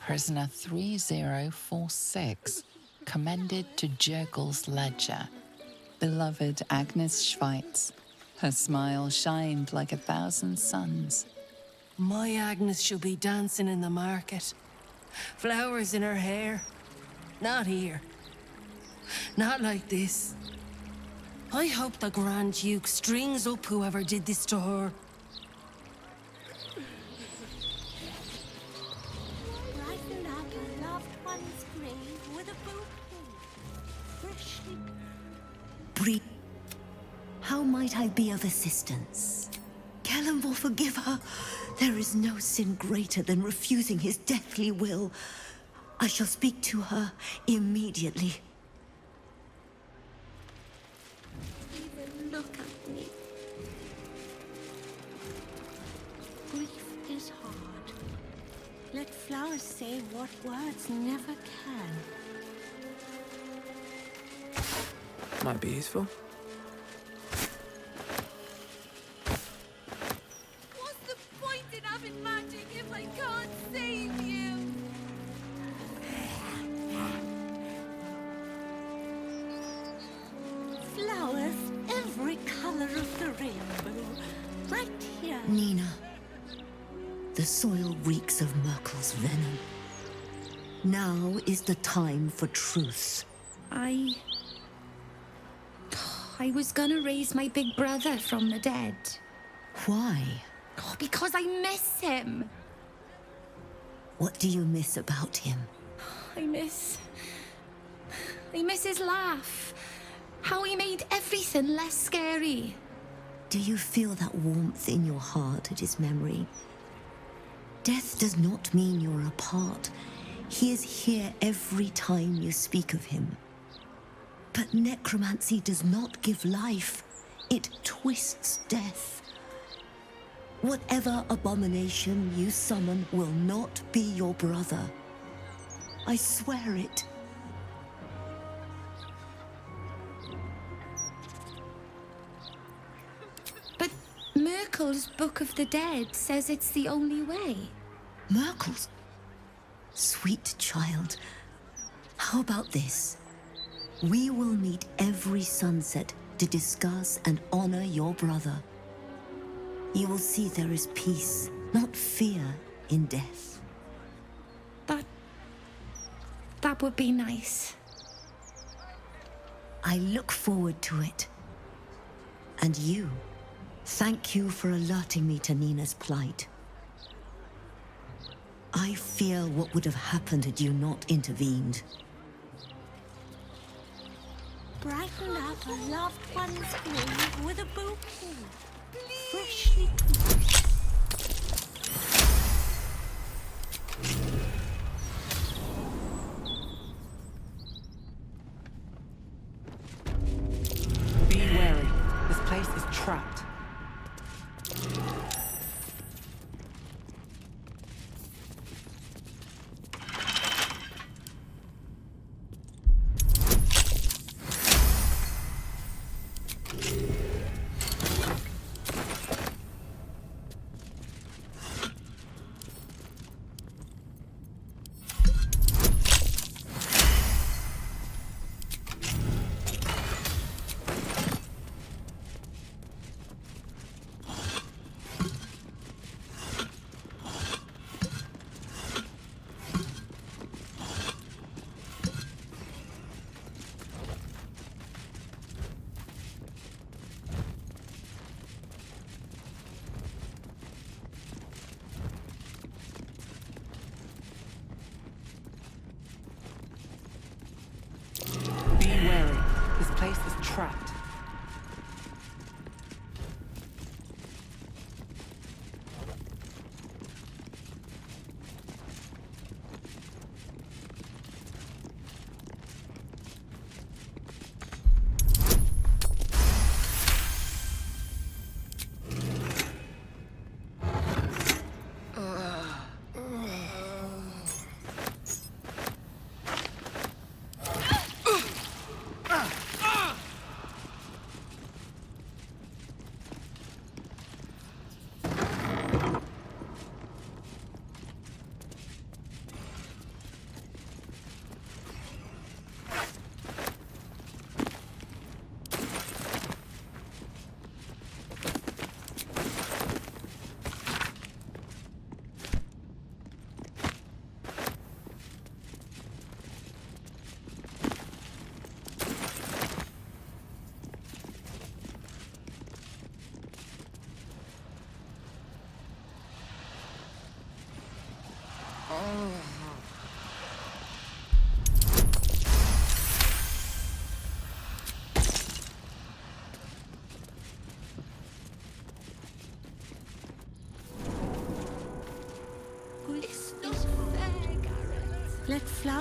Prisoner 3046, commended to Jurgel's ledger. Beloved Agnes Schweitz. Her smile shined like 1,000 suns. My Agnes shall be dancing in the market. Flowers in her hair. Not here. Not like this. I hope the Grand Duke strings up whoever did this to her. Brighten up Bree, how might I be of assistance? Kellenvor, forgive her. There is no sin greater than refusing his deathly will. I shall speak to her immediately. Even look at me. Grief is hard. Let flowers say what words never can. Might be useful. What's the point in having magic if I can't save you? Flowers, every color of the rainbow. Right here. Nina, the soil reeks of Merkel's venom. Now is the time for truce. I was gonna raise my big brother from the dead. Why? Oh, because I miss him. What do you miss about him? I miss his laugh. How he made everything less scary. Do you feel that warmth in your heart at his memory? Death does not mean you're apart. He is here every time you speak of him. But necromancy does not give life. It twists death. Whatever abomination you summon will not be your brother. I swear it. But Merkel's Book of the Dead says it's the only way. Merkel's? Sweet child. How about this? We will meet every sunset to discuss and honor your brother. You will see there is peace, not fear, in death. That would be nice. I look forward to it. And you, thank you for alerting me to Nina's plight. I fear what would have happened had you not intervened. Brighten up a loved one's grave with a bouquet. Freshly cooked. Be wary. This place is trapped.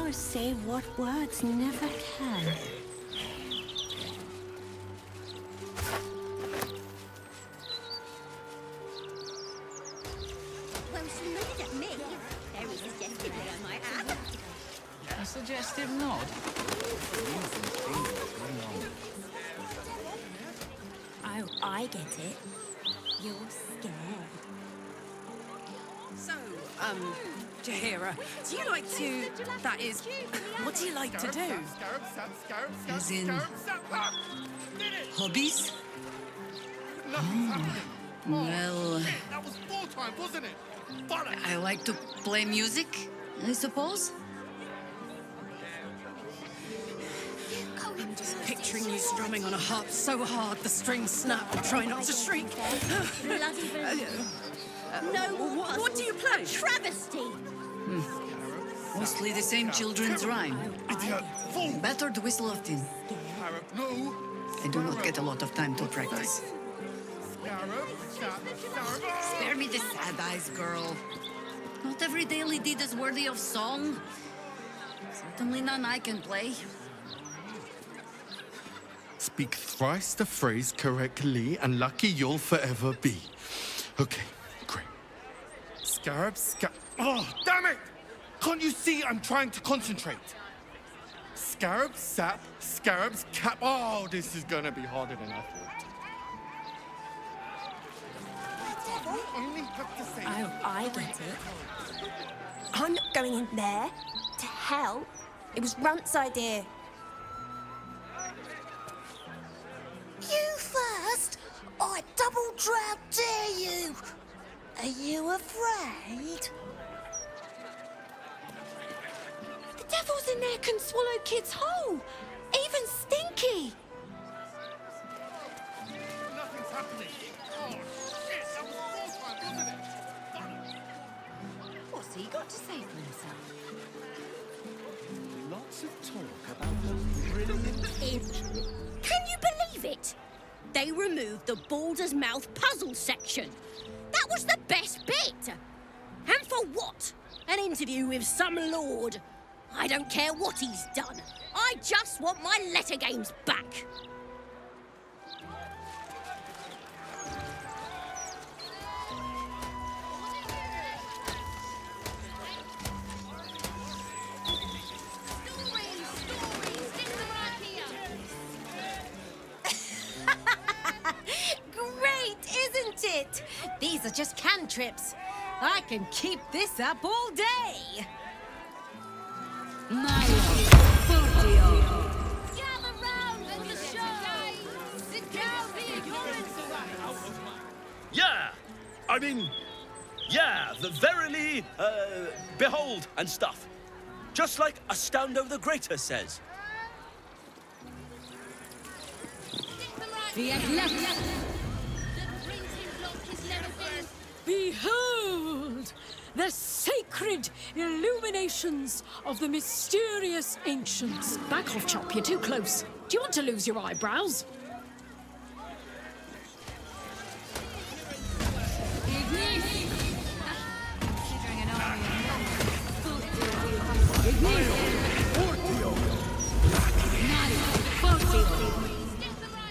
flowers say what words never can. Well, she nodded at me. Very suggestively, I might add. A suggestive nod. Oh, I get it. You're scared. So, Jahira, do you like to... That is... What do you like to do? As in... hobbies? Well... That was 4 times, wasn't it? I like to play music, I suppose. I'm just picturing you strumming on a harp so hard the strings snap and try not to shriek. Bloody no, what do you play? Travesty. Mostly the same children's rhyme. Better to whistle often. No. I do not get a lot of time to practice. Spare me the sad eyes, girl. Not every daily deed is worthy of song. Certainly none I can play. Speak thrice the phrase correctly, and lucky you'll forever be. Okay, great. Scarab, oh, damn it! Can't you see I'm trying to concentrate? Scarab, sap, scarabs, cap. Oh, this is gonna be harder than I thought. I only have to say. Oh, I get it. I'm not going in there. To hell. It was Runt's idea. You first? I double-drow dare you! Are you afraid? The devils in there can swallow kids whole. Even Stinky. Nothing's happening. Oh, shit, that was 4 times, wasn't it? What's he got to say for himself? Lots of talk about the brilliant... Can you believe it? They removed the Baldur's Mouth puzzle section. That was the best bit. And for what? An interview with some lord. I don't care what he's done. I just want my letter games back. It. These are just cantrips. I can keep this up all day. Gather round for the show. Sit down, Yeah! I mean, yeah, the verily, behold and stuff. Just like Astondo the Greater says. Behold! The sacred illuminations of the mysterious ancients. Back off, Chop, you're too close. Do you want to lose your eyebrows?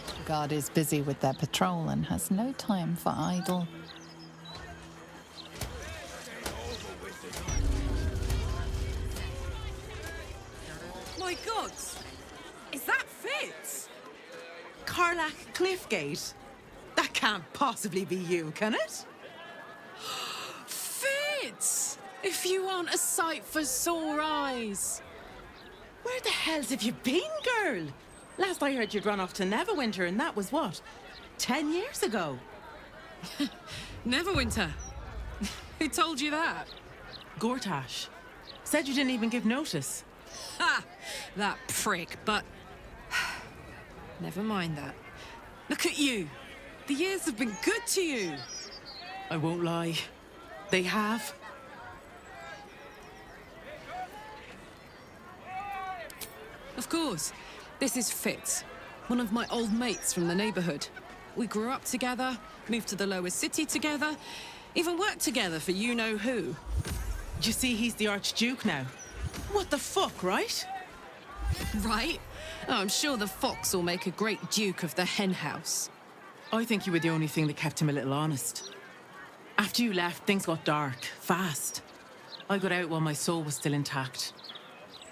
The guard is busy with their patrol and has no time for idle. My gods! Is that Fitz? Karlach Cliffgate? That can't possibly be you, can it? Fitz! If you aren't a sight for sore eyes. Where the hells have you been, girl? Last I heard you'd run off to Neverwinter, and that was what? 10 years ago? Neverwinter? Who told you that? Gortash. Said you didn't even give notice. Ha! That prick, but... Never mind that. Look at you. The years have been good to you. I won't lie. They have. Of course. This is Fitz, one of my old mates from the neighborhood. We grew up together, moved to the lower city together, even worked together for you-know-who. You see, he's the Archduke now. What the fuck, right? Right? Oh, I'm sure the fox will make a great duke of the hen house. I think you were the only thing that kept him a little honest. After you left, things got dark, fast. I got out while my soul was still intact.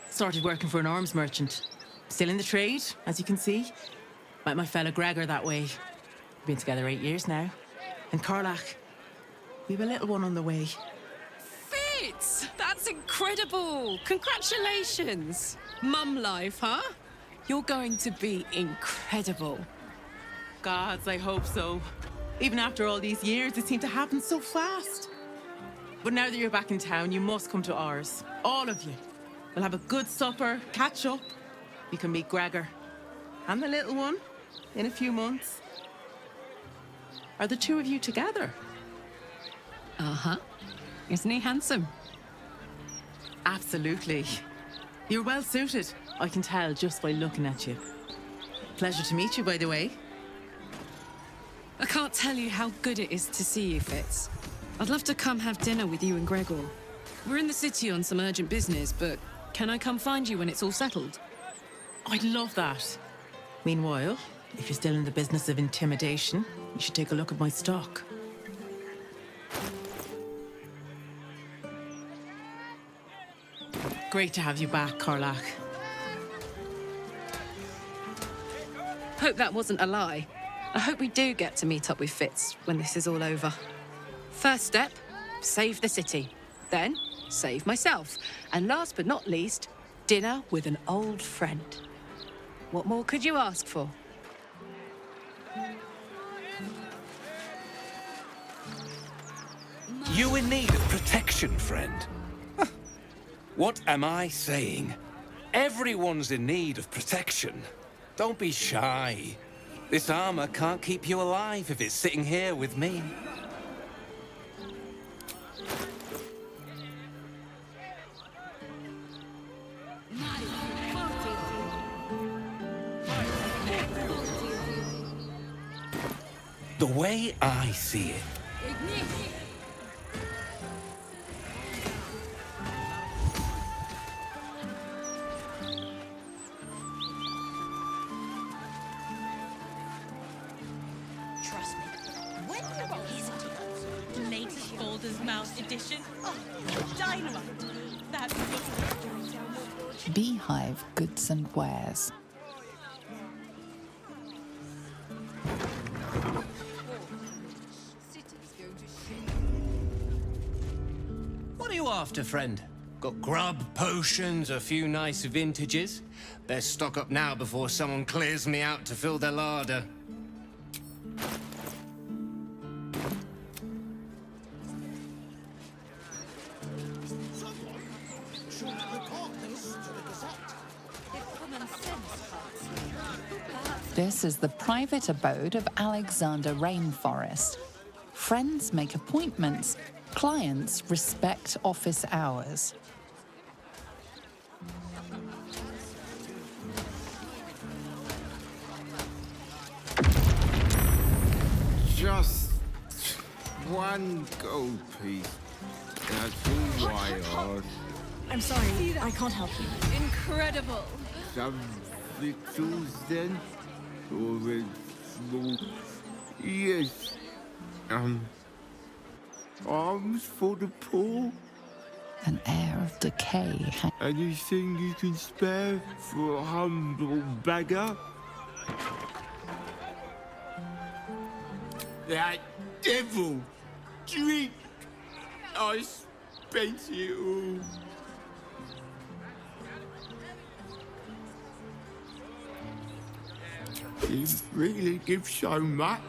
Started working for an arms merchant. Still in the trade, as you can see. Met my fella Gregor that way. Been together 8 years now. And Karlach, we've a little one on the way. Fitz! That's incredible! Congratulations! Mum life, huh? You're going to be incredible. Gods, I hope so. Even after all these years, it seemed to happen so fast. But now that you're back in town, you must come to ours. All of you. We'll have a good supper, catch up. You can meet Gregor. And the little one in a few months. Are the two of you together? Uh-huh. Isn't he handsome? Absolutely. You're well suited. I can tell just by looking at you. Pleasure to meet you, by the way. I can't tell you how good it is to see you, Fitz. I'd love to come have dinner with you and Gregor. We're in the city on some urgent business, but can I come find you when it's all settled? I'd love that. Meanwhile, if you're still in the business of intimidation, you should take a look at my stock. Great to have you back, Karlach. Hope that wasn't a lie. I hope we do get to meet up with Fitz when this is all over. First step, save the city. Then, save myself. And last but not least, dinner with an old friend. What more could you ask for? You in need of protection, friend? Huh. What am I saying? Everyone's in need of protection. Don't be shy. This armor can't keep you alive if it's sitting here with me. The way I see it, Trust me. When you got his Latest Baldur's Mouth edition. Oh, dynamite. That's Beehive Goods and Wares. what are you after, friend? Got grub, potions, a few nice vintages? Best stock up now before someone clears me out to fill their larder. This is the private abode of Alexander Rainforest. Friends make appointments. Clients respect office hours. Just one gold piece. That's all I ask. I'm sorry, I can't help you. Incredible. Some victuals then? Or a small... Yes. Arms for the poor? An air of decay. Anything you can spare for a humble beggar? That devil! Drink! I spent it all. You really give so much?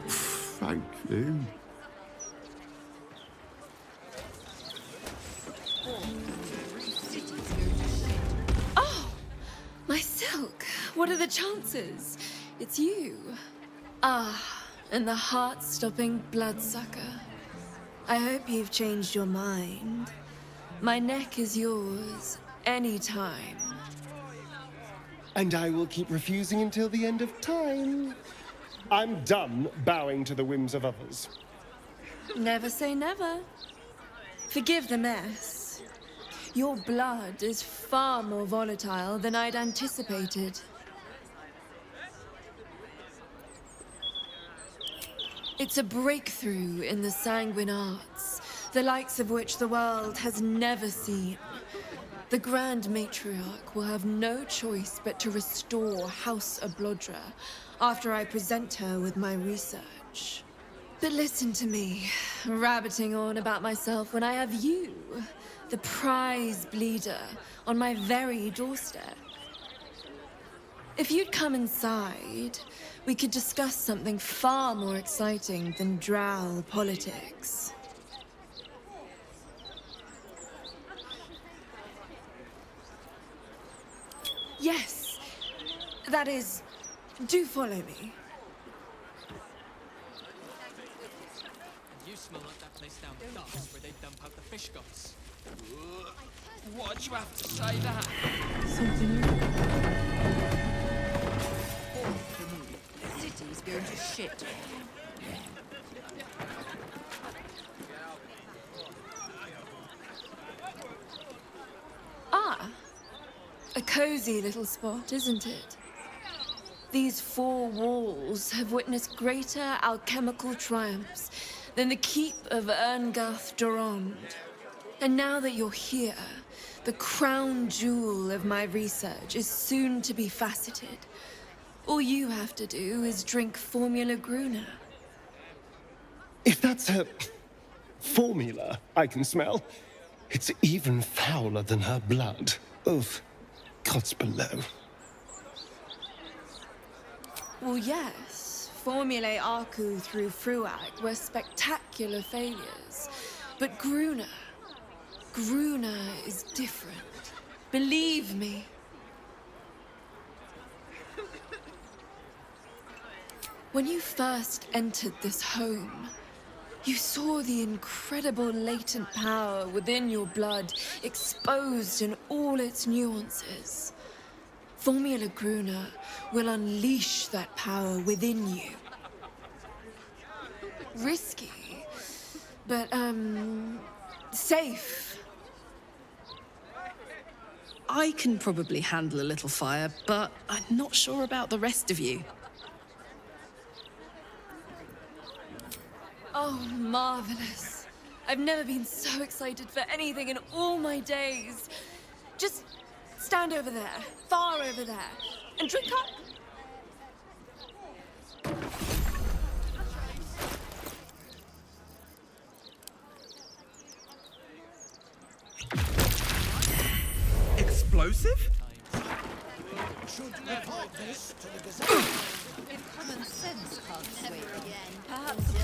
Thank you. Oh! My silk! What are the chances? It's you. Ah, and the heart-stopping bloodsucker. I hope you've changed your mind. My neck is yours, anytime. And I will keep refusing until the end of time. I'm done bowing to the whims of others. Never say never. Forgive the mess. Your blood is far more volatile than I'd anticipated. It's a breakthrough in the sanguine arts, the likes of which the world has never seen. The Grand Matriarch will have no choice but to restore House Ablodra after I present her with my research. But listen to me, rabbiting on about myself when I have you, the prize bleeder, on my very doorstep. If you'd come inside, we could discuss something far more exciting than drow politics. Yes, that is, do follow me. You smell like that place down the docks where they dump out the fish guts. Why'd you have to say that? The city's going to shit. Ah, a cozy little spot, isn't it? These four walls have witnessed greater alchemical triumphs than the keep of Erngath Durand. And now that you're here, the crown jewel of my research is soon to be faceted. All you have to do is drink Formula Gruner. If that's her formula I can smell, it's even fouler than her blood. Oof. Gods below. Well, yes. Formulae Arcu through Fruag were spectacular failures. But Gruner is different. Believe me. When you first entered this home, you saw the incredible latent power within your blood exposed in all its nuances. Formula Gruner will unleash that power within you. Risky, but, safe. I can probably handle a little fire, but I'm not sure about the rest of you. Oh, marvelous. I've never been so excited for anything in all my days. Just stand over there, far over there, and drink up. Explosive? Should report this to the Gazette. If common sense can't swing, perhaps the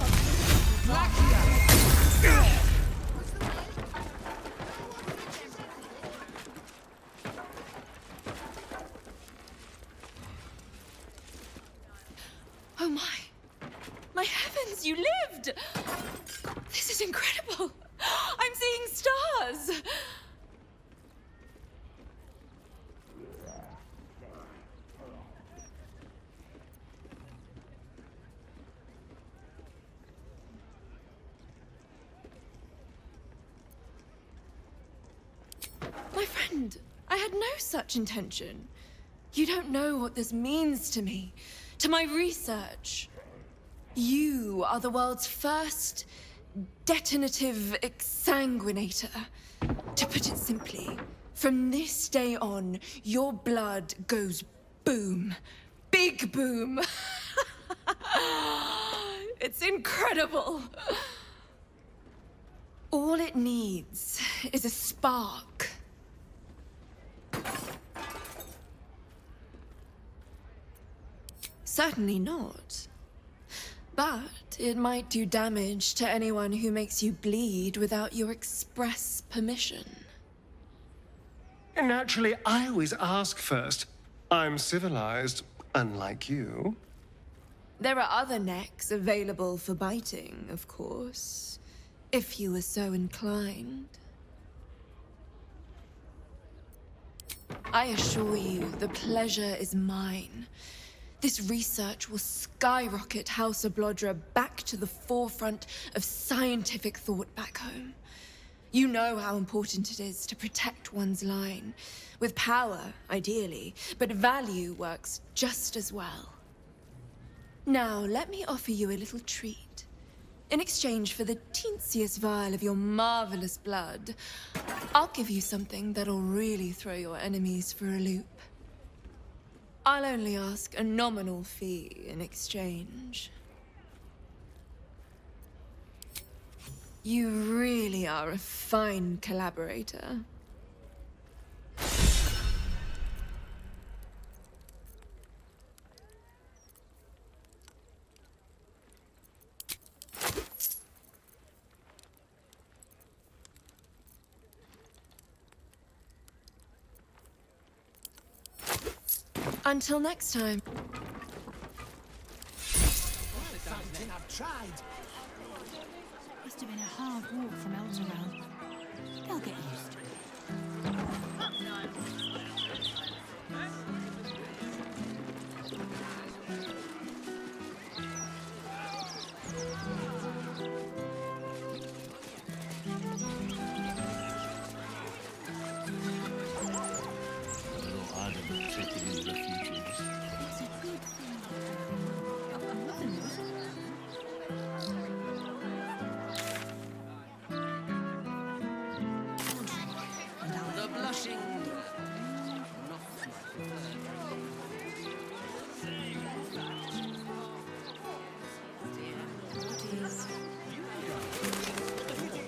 Oh my. My heavens, you lived! This is incredible. I'm seeing stars. My friend, I had no such intention. You don't know what this means to me, to my research. You are the world's first detonative exsanguinator. To put it simply, from this day on, your blood goes boom. Big boom. It's incredible. All it needs is a spark. Certainly not. But it might do damage to anyone who makes you bleed without your express permission. Naturally, I always ask first. I'm civilized, unlike you. There are other necks available for biting, of course, if you were so inclined. I assure you, the pleasure is mine. This research will skyrocket House Ablodra back to the forefront of scientific thought back home. You know how important it is to protect one's line. With power, ideally, but value works just as well. Now, let me offer you a little treat. In exchange for the teensiest vial of your marvelous blood, I'll give you something that'll really throw your enemies for a loop. I'll only ask a nominal fee in exchange. You really are a fine collaborator. Until next time. Something I've tried. Must have been a hard walk from Elturel. They'll get used to it. The blushing.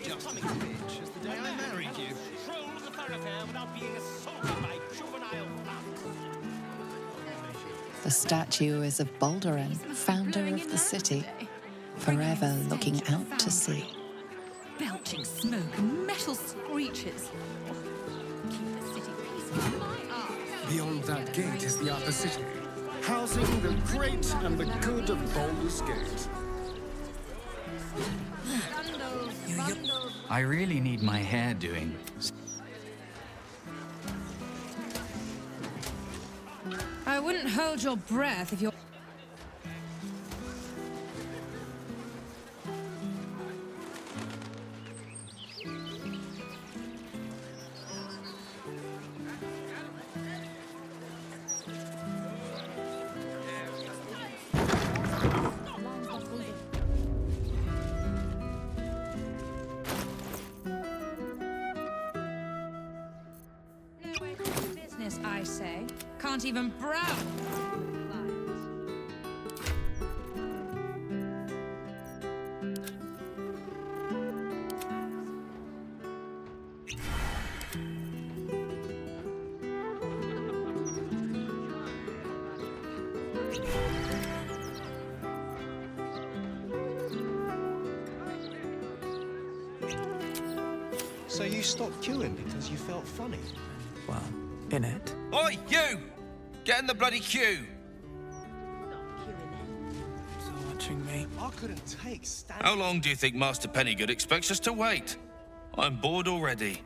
Just as bitch as the day I married you. Control the thoroughfare without being assaulted by juvenile The statue is of Baldur, founder of the city, forever looking out to sea. Belching smoke and metal screeches. Keep the city peaceful. Beyond that gate is the upper city, housing the great and the good of Baldur's Gate. I really need my hair doing. I wouldn't hold your breath if you're... business, I say. Can't even browse. So you stopped queuing because you felt funny? Well, in it. Oi, you! Get in the bloody queue! Watching me. I couldn't take standing. How long do you think Master Pennygood expects us to wait? I'm bored already.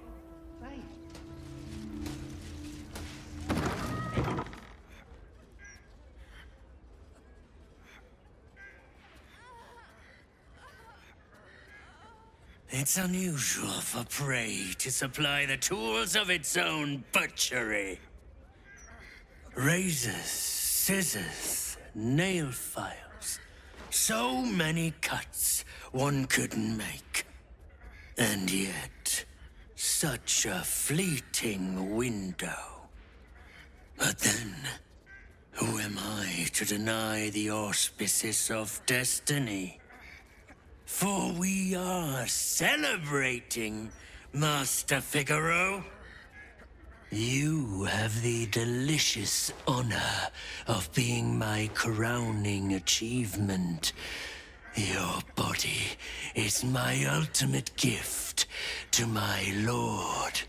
It's unusual for prey to supply the tools of its own butchery. Razors, scissors, nail files. So many cuts one couldn't make. And yet, such a fleeting window. But then, who am I to deny the auspices of destiny? For we are celebrating, Master Figaro. You have the delicious honor of being my crowning achievement. Your body is my ultimate gift to my lord,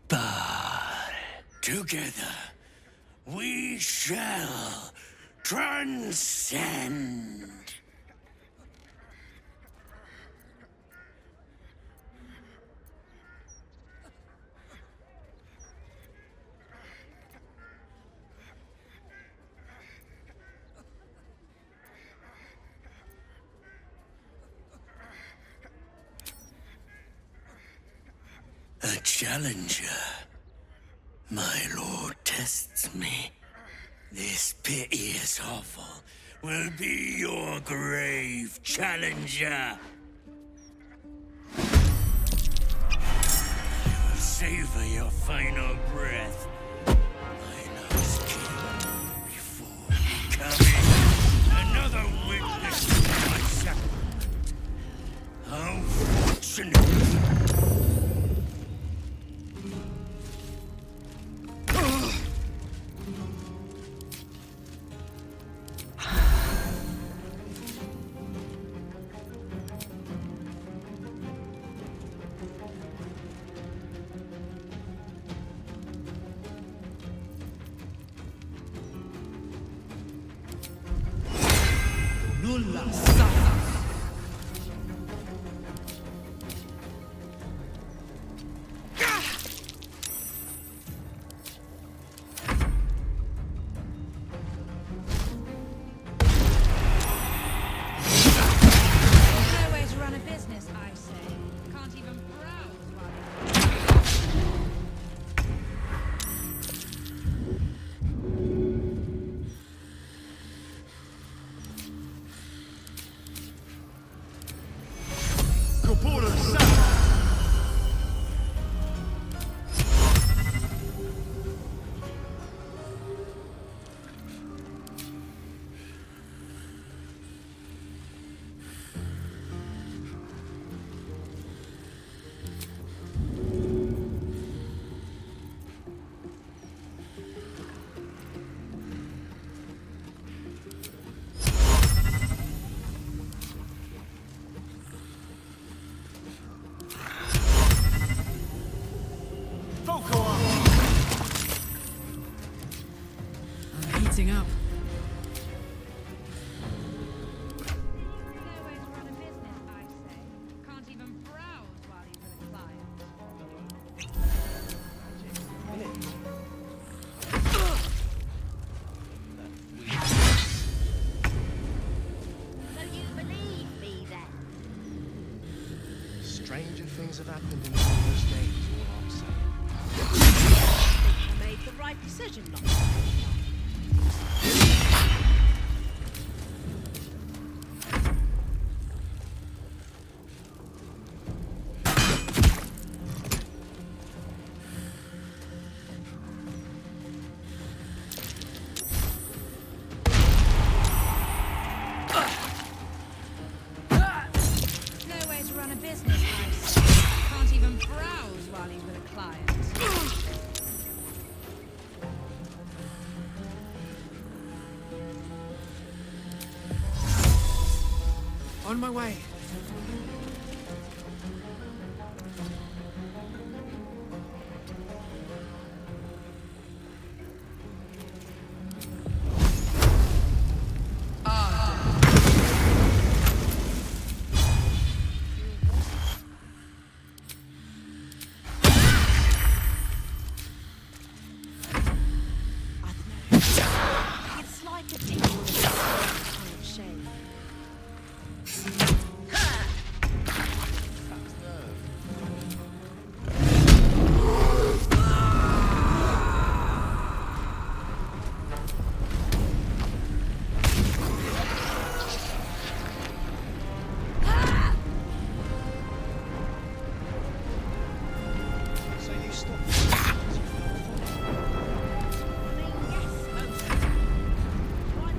Bard. Together, we shall transcend. challenger. My lord tests me. This piteous hovel will be your grave, challenger. I will savor your final breath. My last kill before becoming another witness to my sacrament. How fortunate! Nulla sata. No way to run a business, I say. Can't even browse while I'm heating up. no way to run a business, I say. Can't even browse while he's with a client. So you believe me then? Stranger things have happened in Baldur's Gate, is all I'm saying. I made the right decision not to. No way to run a business, I say. Can't even browse while he's with a client. On my way. It's like a different kind of shame. So you stop. I mean, yes, most of them. One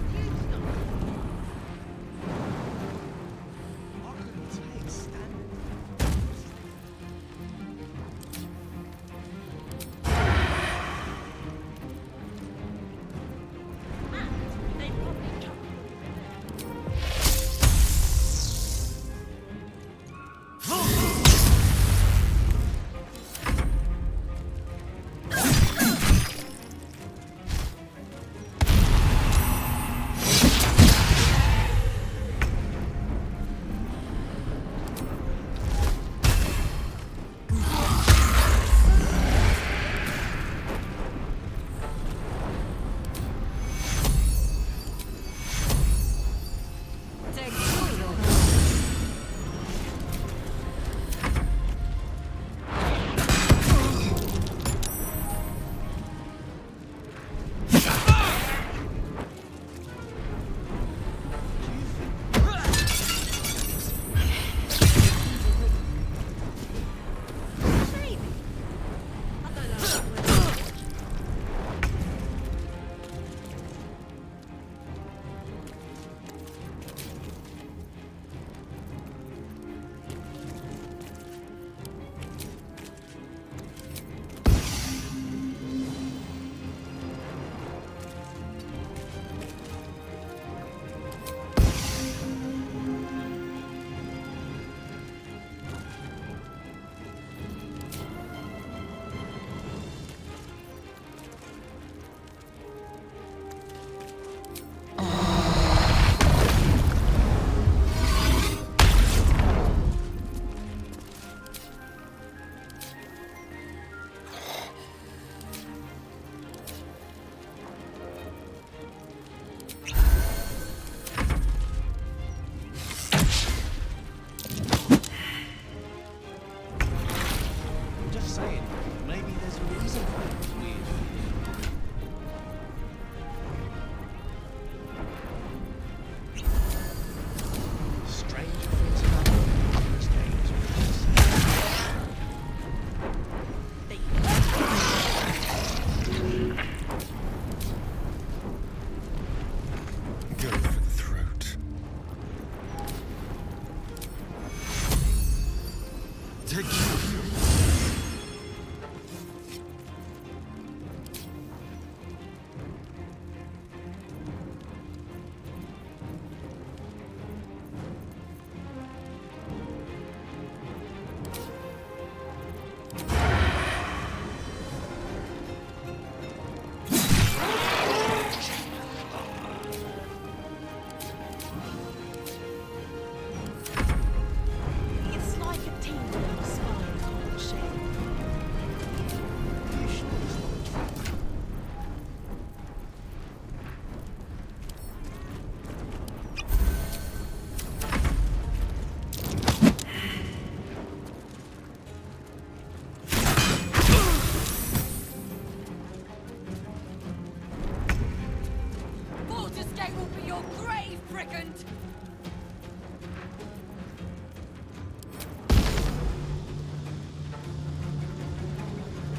your grave, brigand!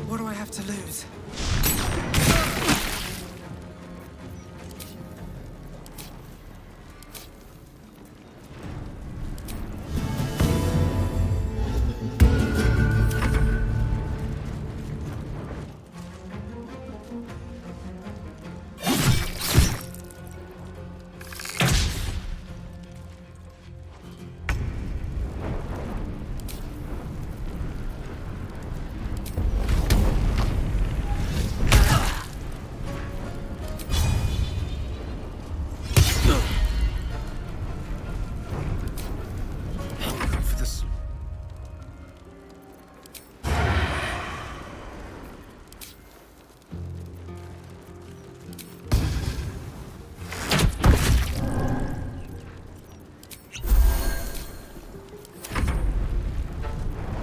What do I have to lose?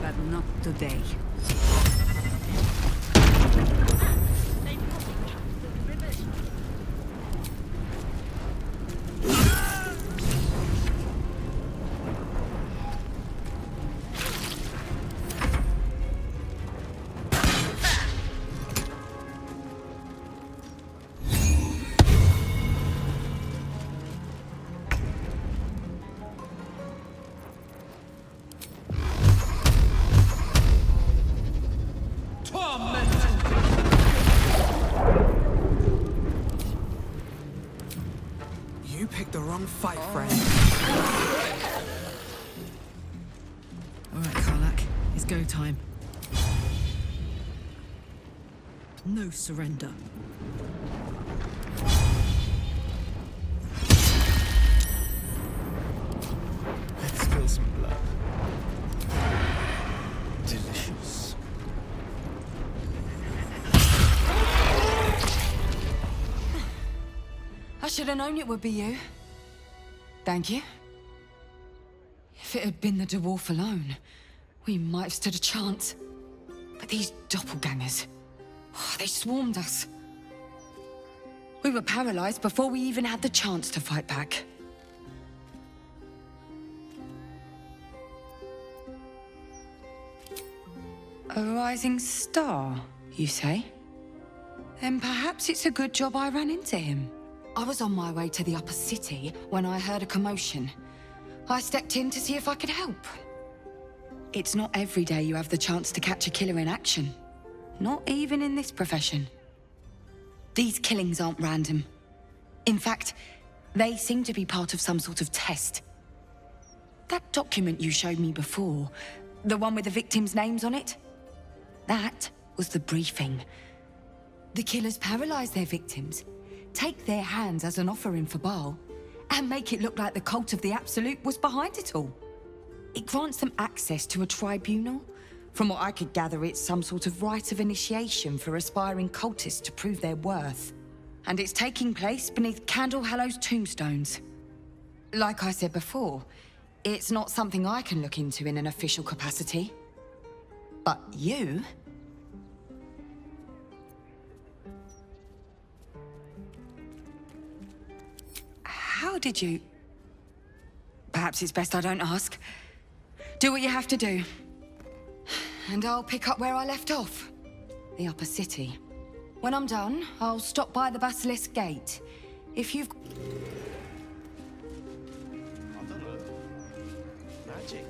But not today. You picked the wrong fight, friend. All right, Karlach. It's go time. No surrender. Let's spill some blood. Delicious. I should have known it would be you. Thank you. If it had been the dwarf alone, we might have stood a chance. But these doppelgangers, they swarmed us. We were paralyzed before we even had the chance to fight back. A rising star, you say? Then perhaps it's a good job I ran into him. I was on my way to the upper city when I heard a commotion. I stepped in to see if I could help. It's not every day you have the chance to catch a killer in action. Not even in this profession. These killings aren't random. In fact, they seem to be part of some sort of test. That document you showed me before, the one with the victims' names on it, that was the briefing. The killers paralyze their victims, take their hands as an offering for Baal, and make it look like the cult of the Absolute was behind it all. It grants them access to a tribunal. From what I could gather, it's some sort of rite of initiation for aspiring cultists to prove their worth. And it's taking place beneath Candle Hallow's tombstones. Like I said before, it's not something I can look into in an official capacity. But you... How did you... Perhaps it's best I don't ask. Do what you have to do. And I'll pick up where I left off. The upper city. When I'm done, I'll stop by the Basilisk Gate. If you've... I don't know. Magic.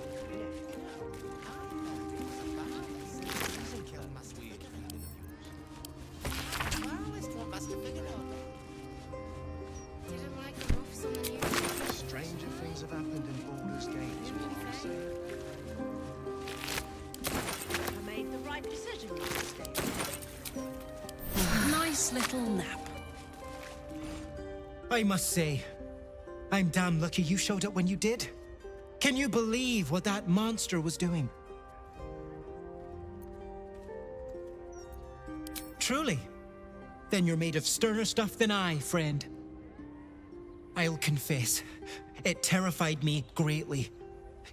Stranger things have happened in Baldur's Gate, is what I'm saying. I made the right decision yesterday. Nice little nap. I must say, I'm damn lucky you showed up when you did. Can you believe what that monster was doing? Truly. Then you're made of sterner stuff than I, friend. I'll confess, it terrified me greatly.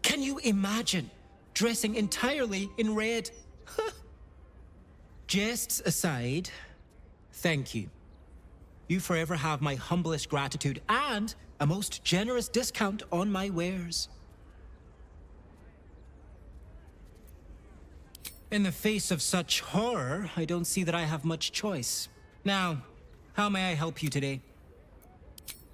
Can you imagine dressing entirely in red? Jests aside, thank you. You forever have my humblest gratitude and a most generous discount on my wares. In the face of such horror, I don't see that I have much choice. Now, how may I help you today?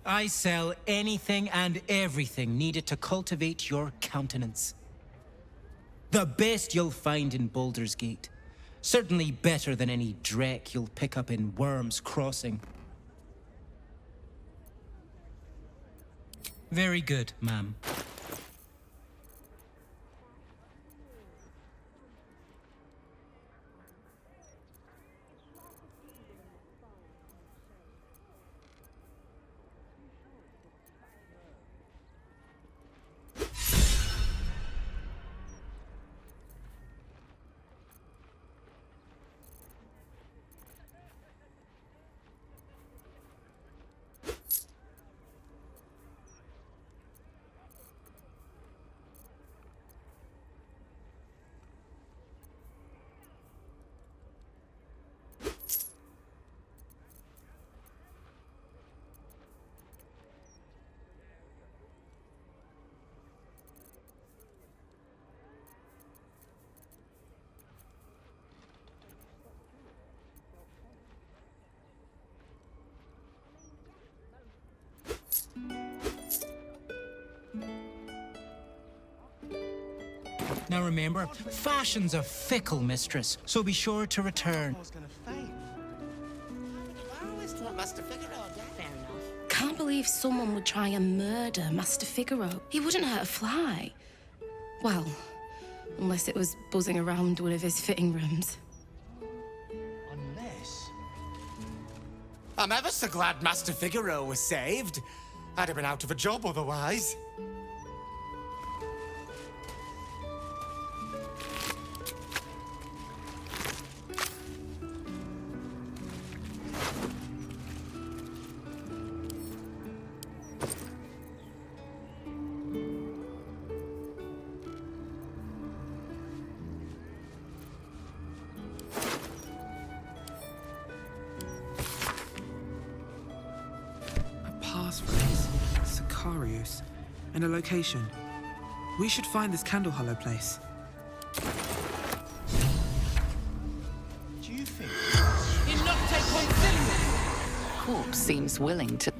I sell anything and everything needed to cultivate your countenance. The best you'll find in Baldur's Gate. Certainly better than any dreck you'll pick up in Worm's Crossing. Very good, ma'am. Now remember, fashion's a fickle mistress, so be sure to return. Can't believe someone would try and murder Master Figaro. He wouldn't hurt a fly. Well, unless it was buzzing around one of his fitting rooms. Unless... I'm ever so glad Master Figaro was saved. I'd have been out of a job otherwise. And a location. We should find this Candle Hollow place. Corpse seems willing to...